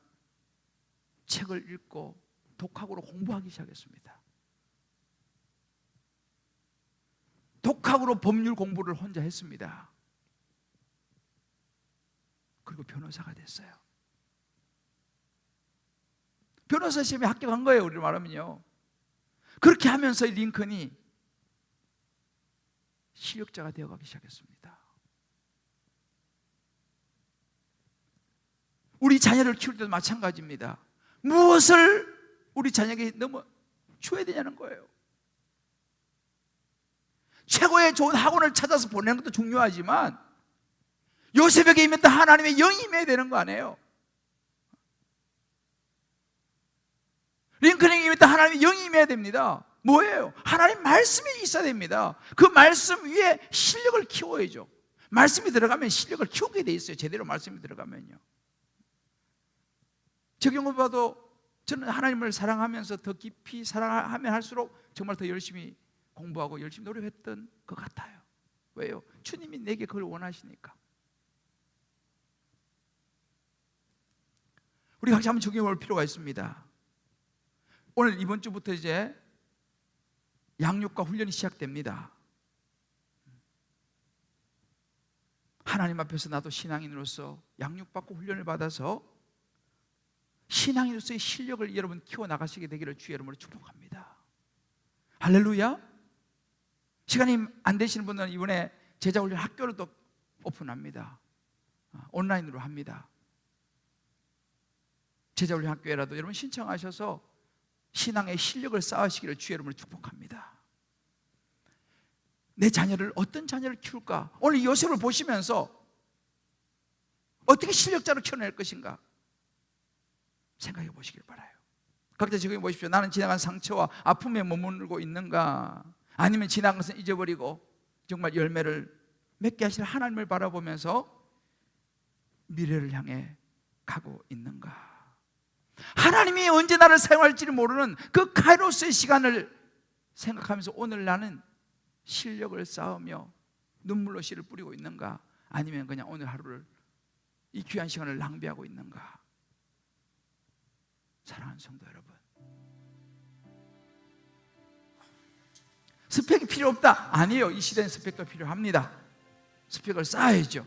책을 읽고 독학으로 공부하기 시작했습니다. 독학으로 법률 공부를 혼자 했습니다. 그리고 변호사가 됐어요. 변호사 시험에 합격한 거예요, 우리로 말하면요. 그렇게 하면서 링컨이 실력자가 되어가기 시작했습니다. 우리 자녀를 키울 때도 마찬가지입니다. 무엇을 우리 자녀에게 너무 줘야 되냐는 거예요. 최고의 좋은 학원을 찾아서 보내는 것도 중요하지만 요셉에게 임했던 하나님의 영이 임해야 되는 거 아니에요? 링컨에게 임했던 하나님의 영이 임해야 됩니다. 뭐예요? 하나님 말씀이 있어야 됩니다. 그 말씀 위에 실력을 키워야죠. 말씀이 들어가면 실력을 키우게 돼 있어요. 제대로 말씀이 들어가면요. 저 경우 봐도 저는 하나님을 사랑하면서 더 깊이 사랑하면 할수록 정말 더 열심히 공부하고 열심히 노력했던 것 같아요. 왜요? 주님이 내게 그걸 원하시니까. 우리 각자 한번 적용해 볼 필요가 있습니다. 오늘 이번 주부터 이제 양육과 훈련이 시작됩니다. 하나님 앞에서 나도 신앙인으로서 양육받고 훈련을 받아서 신앙인으로서의 실력을 여러분 키워나가시게 되기를 주의 이름으로 축복합니다. 할렐루야. 시간이 안 되시는 분들은 이번에 제자훈련 학교를 또 오픈합니다. 온라인으로 합니다. 제자훈련 학교에라도 여러분 신청하셔서 신앙의 실력을 쌓으시기를 주의 이름으로 축복합니다. 내 자녀를 어떤 자녀를 키울까? 오늘 요셉을 보시면서 어떻게 실력자로 키워낼 것인가 생각해 보시길 바라요. 각자 적용해 보십시오. 나는 지나간 상처와 아픔에 머무르고 있는가? 아니면 지나간 것은 잊어버리고 정말 열매를 맺게 하실 하나님을 바라보면서 미래를 향해 가고 있는가? 하나님이 언제 나를 사용할지를 모르는 그 카이로스의 시간을 생각하면서 오늘 나는 실력을 쌓으며 눈물로 씨를 뿌리고 있는가? 아니면 그냥 오늘 하루를 이 귀한 시간을 낭비하고 있는가? 사랑하는 성도 여러분, 스펙이 필요 없다? 아니에요. 이 시대는 스펙도 필요합니다. 스펙을 쌓아야죠.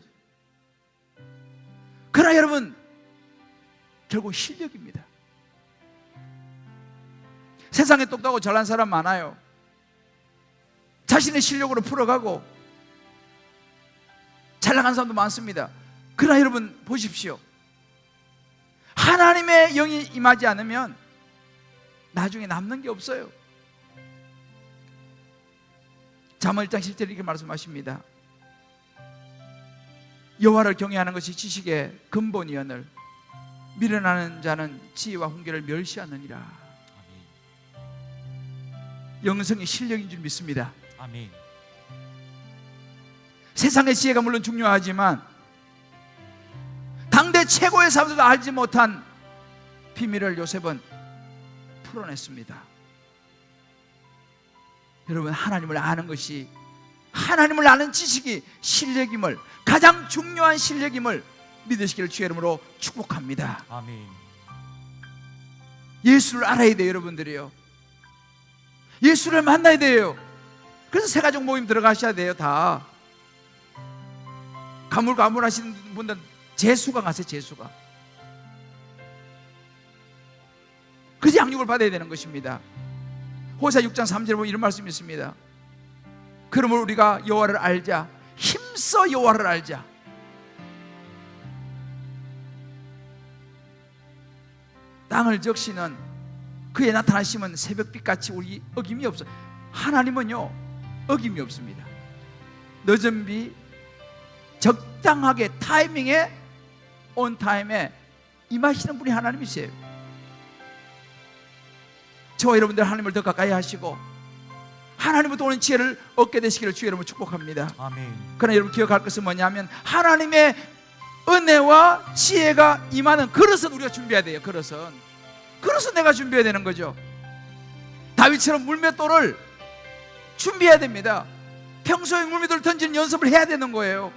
그러나 여러분, 결국 실력입니다. 세상에 똑똑하고 잘난 사람 많아요. 자신의 실력으로 풀어가고 잘 나간 사람도 많습니다. 그러나 여러분 보십시오. 하나님의 영이 임하지 않으면 나중에 남는 게 없어요. 잠언 1장 10절에 이렇게 말씀하십니다. 여호와를 경외하는 것이 지식의 근본이오늘 미련하는 자는 지혜와 훈계를 멸시하느니라. 영성이 실력인 줄 믿습니다. 아멘. 세상의 지혜가 물론 중요하지만 당대 최고의 사람들도 알지 못한 비밀을 요셉은 풀어냈습니다. 여러분, 하나님을 아는 것이, 하나님을 아는 지식이 실력임을, 가장 중요한 실력임을 믿으시기를 주의 이름으로 축복합니다. 아멘. 예수를 알아야 돼요, 여러분들이요. 예수를 만나야 돼요. 그래서 새가족 모임 들어가셔야 돼요. 다 가물가물하시는 분들은 재수강 하세요. 재수강. 그래서 양육을 받아야 되는 것입니다. 호세아 6장 3절에 보면 이런 말씀이 있습니다. 그러므로 우리가 여호와를 알자, 힘써 여호와를 알자. 땅을 적시는 그의 나타나심은 새벽빛같이 우리 어김이 없어. 하나님은요 어김이 없습니다. 늦은 비 적당하게 타이밍에 온 타임에 임하시는 분이 하나님이세요. 저와 여러분들 하나님을 더 가까이 하시고 하나님부터 오는 지혜를 얻게 되시기를 주의 이름으로 축복합니다. 아멘. 그러나 여러분 기억할 것은 뭐냐면 하나님의 은혜와 지혜가 임하는 그릇은 우리가 준비해야 돼요. 그릇은 그래서 내가 준비해야 되는 거죠. 다윗처럼 물맷돌을 준비해야 됩니다. 평소에 물맷돌을 던지는 연습을 해야 되는 거예요.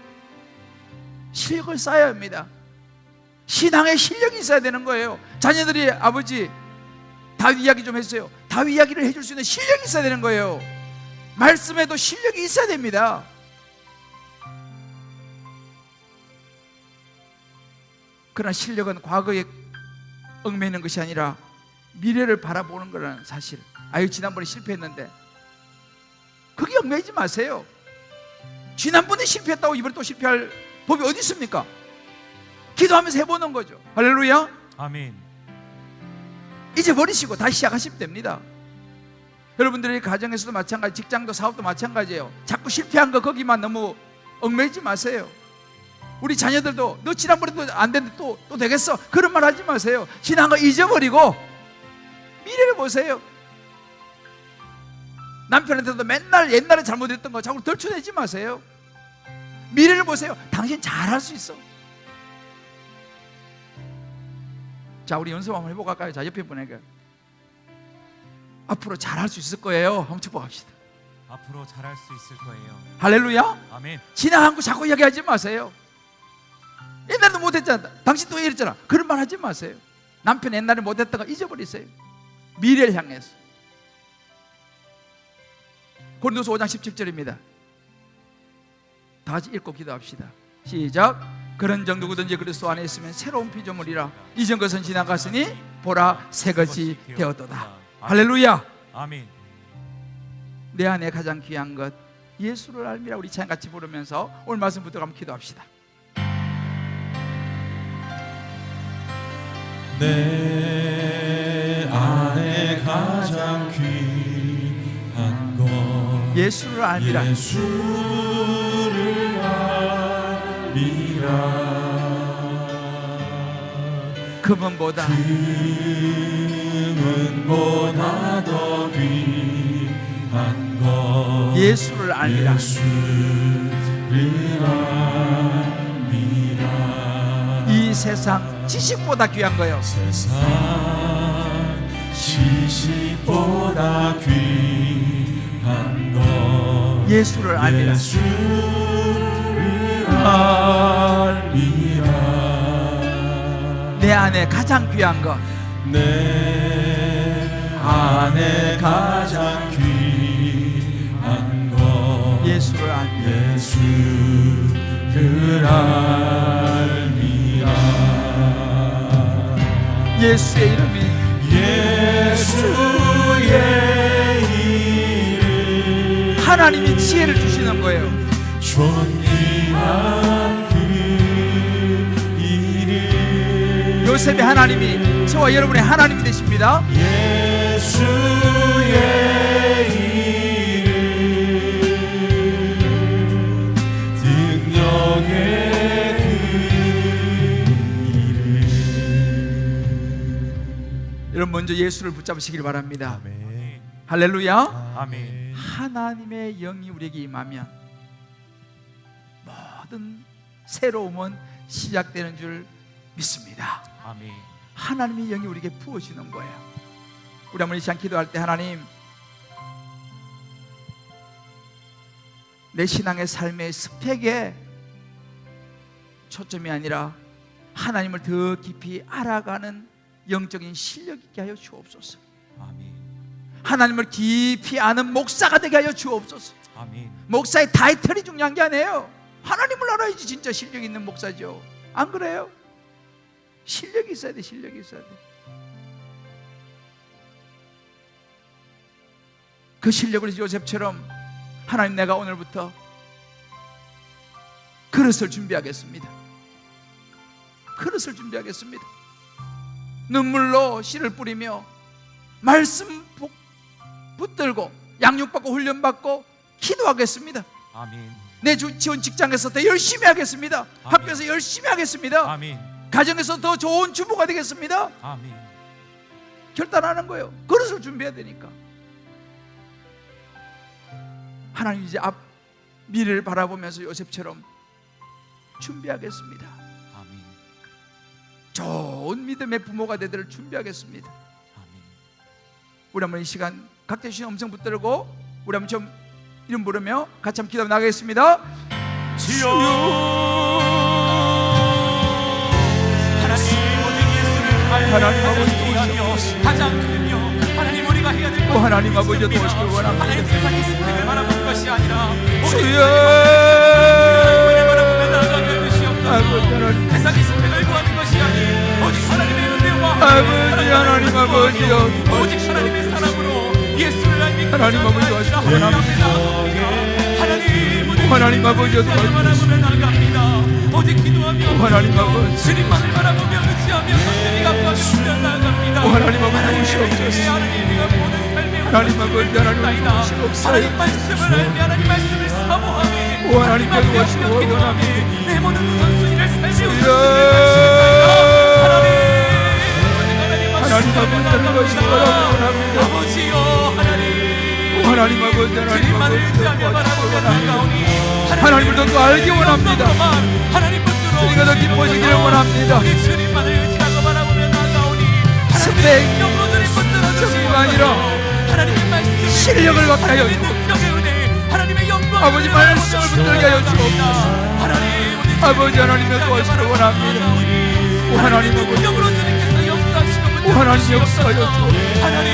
실력을 쌓아야 합니다. 신앙의 실력이 있어야 되는 거예요. 자녀들이 아버지 다윗 이야기 좀 했어요. 다윗 이야기를 해줄 수 있는 실력이 있어야 되는 거예요. 말씀에도 실력이 있어야 됩니다. 그러나 실력은 과거에 얽매이는 것이 아니라 미래를 바라보는 거라는 사실. 아유 지난번에 실패했는데 거기 얽매이지 마세요. 지난번에 실패했다고 이번에 또 실패할 법이 어디 있습니까? 기도하면서 해보는 거죠. 할렐루야. 아멘. 이제 버리시고 다시 시작하시면 됩니다. 여러분들의 가정에서도 마찬가지, 직장도 사업도 마찬가지예요. 자꾸 실패한 거 거기만 너무 얽매이지 마세요. 우리 자녀들도 너 지난번에도 안 됐는데 또 되겠어, 그런 말 하지 마세요. 지난 거 잊어버리고 미래를 보세요. 남편한테도 맨날 옛날에 잘못했던 거 자꾸 덜쳐내지 마세요. 미래를 보세요. 당신 잘할 수 있어. 자, 우리 연습 한번 해보고 갈까요? 자, 옆에 분에게 앞으로 잘할 수 있을 거예요. 한번 축복합시다. 앞으로 잘할 수 있을 거예요. 할렐루야. 아멘. 지나간 거 자꾸 이야기하지 마세요. 옛날에도 못했잖아. 당신 또 이랬잖아. 그런 말 하지 마세요. 남편 옛날에 못했던 거 잊어버리세요. 미래를 향해서. 고린도서 5장 17절입니다. 다 같이 읽고 기도합시다. 시작. 그런 정 누구든지 그리스도 안에 있으면 새로운 피조물이라 이전 것은 지나갔으니 보라 새 것이 되었도다. 할렐루야. 아멘. 내 안에 가장 귀한 것 예수를 알미라. 우리 찬양 같이 부르면서 오늘 말씀 붙들고 한번 기도합시다. 내 안에 가장 귀한 것 예수를 알미라. 예수를 알미라. 금은보다 더 귀한 것 예수를 알미라. 예수를 알미라. 이 세상 지식보다 귀한 거요. 세상 지식보다 귀한 것 예수를 알미라. 예수를 알미라. 내 안에 가장 귀한 것 내 안에 가장 귀한 것 예수를 알미라. 예수를 알미라. 예수의 이름이 예수의 이름 하나님이 지혜를 주시는 거예요. 존귀한 그 이름 요셉의 하나님이 저와 여러분의 하나님이 되십니다. 예수의 이름 능력의 그 이름. 여러분 먼저 예수를 붙잡으시길 바랍니다. 아멘. 할렐루야. 아멘. 하나님의 영이 우리에게 임하면 모든 새로움은 시작되는 줄 믿습니다. 아멘. 하나님의 영이 우리에게 부어주는 거예요. 우리 한번 이 시간 기도할 때 하나님, 내 신앙의 삶의 스펙에 초점이 아니라 하나님을 더 깊이 알아가는 영적인 실력 있게 하여 주옵소서. 아멘. 하나님을 깊이 아는 목사가 되게 하여 주옵소서. 아멘. 목사의 타이틀이 중요한 게 아니에요. 하나님을 알아야지 진짜 실력 있는 목사죠. 안 그래요? 실력이 있어야 돼. 실력이 있어야 돼. 그 실력을 요셉처럼 하나님, 내가 오늘부터 그릇을 준비하겠습니다. 그릇을 준비하겠습니다. 눈물로 씨를 뿌리며 말씀 붙들고 양육받고 훈련받고 기도하겠습니다. 아멘. 내 지원 직장에서 더 열심히 하겠습니다. 학교에서 열심히 하겠습니다. 아멘. 가정에서 더 좋은 주부가 되겠습니다. 아멘. 결단하는 거예요. 그릇을 준비해야 되니까. 하나님 이제 앞 미래를 바라보면서 요셉처럼 준비하겠습니다. 아멘. 좋은 믿음의 부모가 되기를 준비하겠습니다. 우리 한번 이 시간 각자 주신 음성 붙들고 우리 한번 좀 이름 부르며 같이 한번 기도 나가겠습니다. 주여 하나님 오직 예수를 하나님 아버지 위하며 가장 크며 하나님 우리가 해야 될 것은 하나님 아버지 도우시길 원합니다. 하나님 세상의 스펙을 바라보는 것이 아니라 주여 바라보며 나아가게 하시옵소서. 아버지 하나님 세상의 스펙을 구하는 것이 아닌 오직 하나님의 은혜와 아버지 하나님 아버지여 오직 하나님의 사랑으로 예수를 알고 하나님 아버지 도와주시기 원합니다. 하나님 아버지 바라보며 나아갑니다. 오직 기도하며 하나님 아버지 주님만을 바라보며 의지하며 성령이 감동하며 나아갑니다. 하나님 아버지 도우시옵소서. 하나님 아버지 하나님 도우시옵소서. 하나님 말씀을 알며 하나님 말씀을 사모하며 하나님 도우시기 원합니다. 내 모든 우선순위를 살며 하나님 아버지 도우시기 원합니다. 아버지여 하나님 하나님 아버지 하나님 주님만을 아버지 의지하며 바라보며 나아가오니 하나님을 더 알기 원합니다. 주님과 더 기뻐지기를 원합니다. 우리 주님만을 의지하고 바라보며 나아가오니 스펙, 영으로 주님 붙들어 주시옵소서. 아니라 하나님의 말씀 실력을 갖게 하여 하나님의 능력의 은혜 하나님의 영광 아버지 말씀을 붙들게 하여 주옵소서. 하나님 우리 아버지 하나님의 도와주시기 원합니다. 오 하나님 아버지 능력으로 주님께서 역사하시고 오 하나님 역사하여 주옵소서. 하나님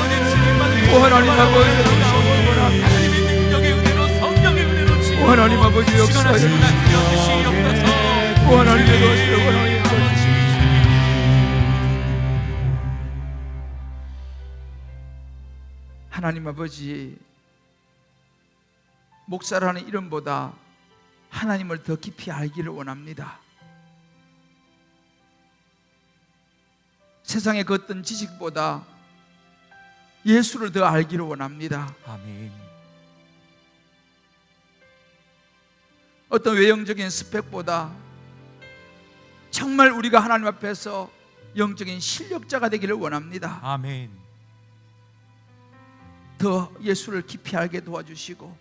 우리 주님만을 오 하나님 아버지 도우시기 원합니다. 하나님의 능력의 은혜로 성령의 은혜로 오 하나님 아버지 역사하여 주시옵소서. 오 하나님의 도와주시기 원합니다. 하나님 아버지 목사라는 이름보다 하나님을 더 깊이 알기를 원합니다. 세상의 그 어떤 지식보다 예수를 더 알기를 원합니다. 아멘. 어떤 외형적인 스펙보다 정말 우리가 하나님 앞에서 영적인 실력자가 되기를 원합니다. 아멘. 더 예수를 깊이 알게 도와주시고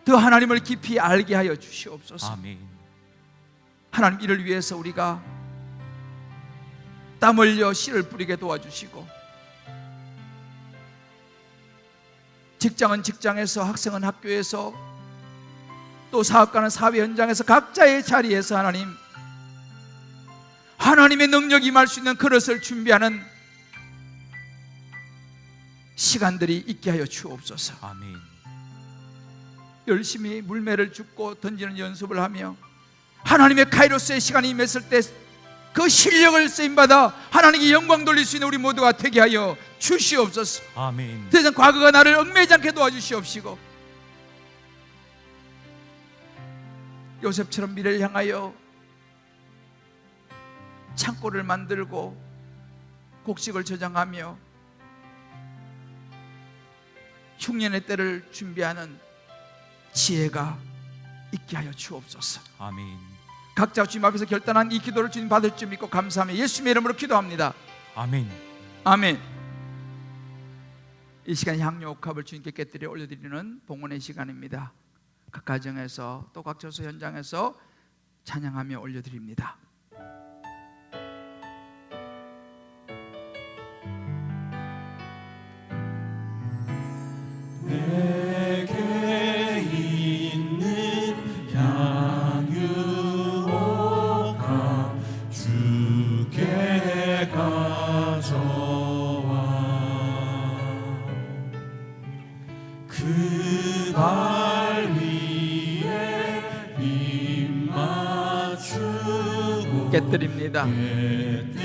더 하나님을 깊이 알게 하여 주시옵소서. 아멘. 하나님 이를 위해서 우리가 땀 흘려 씨를 뿌리게 도와주시고 직장은 직장에서 학생은 학교에서 또 사업가는 사회 현장에서 각자의 자리에서 하나님의 능력이 임할 수 있는 그릇을 준비하는 시간들이 있게 하여 주옵소서. 아멘. 열심히 물매를 줍고 던지는 연습을 하며 하나님의 카이로스의 시간이 임했을 때 그 실력을 쓰임받아 하나님께 영광 돌릴 수 있는 우리 모두가 되게 하여 주시옵소서. 아멘. 더 이상 과거가 나를 얽매이지 않게 도와주시옵시고 요셉처럼 미래를 향하여 창고를 만들고 곡식을 저장하며 흉년의 때를 준비하는 지혜가 있게 하여 주옵소서. 아멘. 각자 주님 앞에서 결단한 이 기도를 주님 받을 줄 믿고 감사하며 예수님의 이름으로 기도합니다. 아멘. 아멘. 이 시간 향료 옥합을 주님께 깨뜨려 올려드리는 봉헌의 시간입니다. 각 가정에서 또 각 처소 현장에서 찬양하며 올려드립니다. 내게 있는 향유옥합 주께 가져와 그 발 위에 입 맞추고 깨뜨립니다. 깨뜨립니다.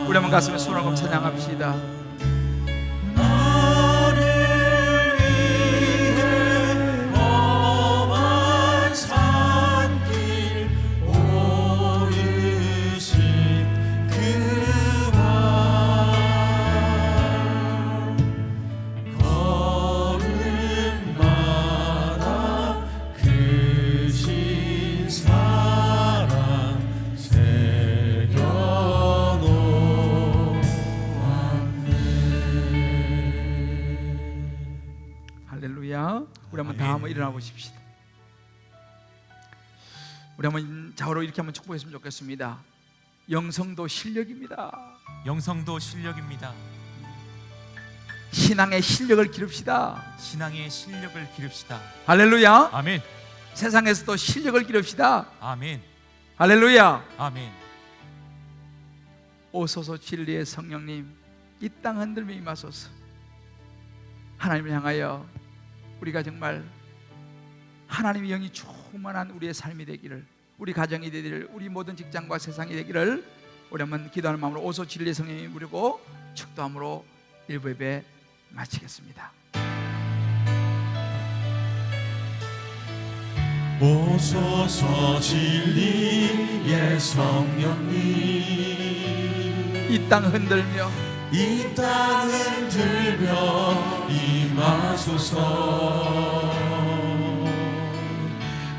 우리 한번 가슴에 손을 얹고 찬양합시다. 우리 한번 다 한번 일어나 보십시다. 우리 한번 좌우로 이렇게 한번 축복했으면 좋겠습니다. 영성도 실력입니다. 영성도 실력입니다. 신앙의 실력을 기릅시다. 신앙의 실력을 기릅시다. 할렐루야. 아멘. 세상에서도 실력을 기릅시다. 아멘. 할렐루야. 아멘. 오소서 진리의 성령님, 이 땅 흔들며 임하소서. 하나님을 향하여 우리가 정말 하나님의 영이 충만한 우리의 삶이 되기를, 우리 가정이 되기를, 우리 모든 직장과 세상이 되기를 우리 한번 기도하는 마음으로 오소 진리의 성령님 부르고 축도함으로 1부 예배 마치겠습니다. 오소서 진리의 성령님, 이 땅 흔들며 이 땅 흔들며 임하소서.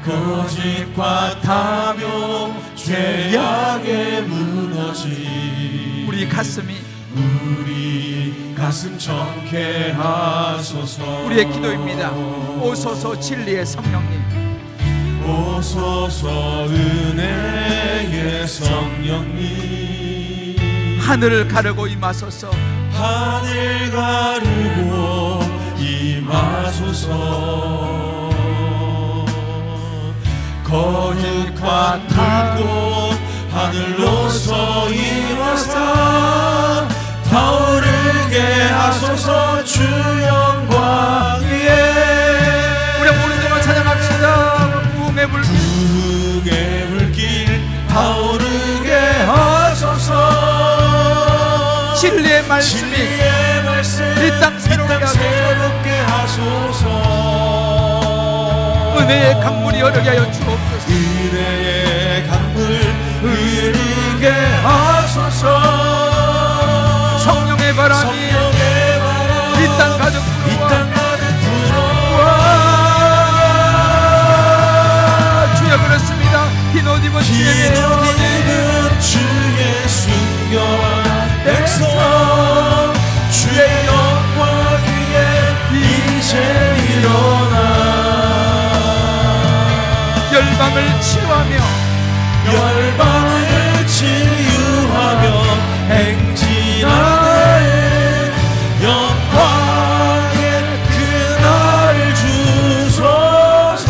거짓과 탐욕 죄악에 무너진 우리 가슴이, 우리 가슴 정케하소서. 우리의 기도입니다. 오소서 진리의 성령님, 오소서 은혜의 성령님, 하늘을 가르고 임하소서. 하늘 가르고 임하소서. 거룩한 불꽃 하늘로서 임하사 타오르게 하소서. 주 영광 위에 우리 오른쪽으로 찬양합시다. 부흥의 불길, 부흥의 불길 타오르게 하소서. 진리의 말씀이 진리의 말씀 이 땅 새롭게 하소서. 은혜의 강물이 흐르게 하여 주옵소서. 은혜의 강물 흐르게 하소서. 성령의 바람이 성령의 바람 이 땅 가득 이 땅 가득 불어와. 주여 그렇습니다. 흰 옷 입은 흰 주의 옷 입은 주의 순결한 백성, 주의 영광 위에 이제 일어나 열방을 치유하며 열방을 치유하며 행진하는 영광의 그날을 주소서.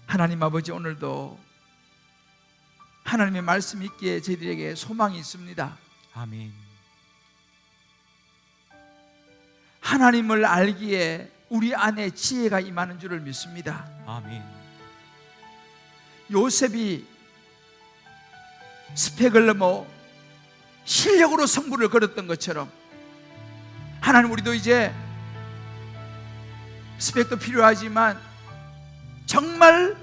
하나님 아버지, 오늘도 하나님의 말씀이 있기에 저희들에게 소망이 있습니다. 아멘. 하나님을 알기에 우리 안에 지혜가 임하는 줄을 믿습니다. 아멘. 요셉이 스펙을 넘어 실력으로 승부를 걸었던 것처럼 하나님, 우리도 이제 스펙도 필요하지만 정말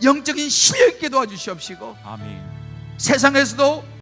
영적인 실력 있게 도와주시옵시고 아멘. 세상에서도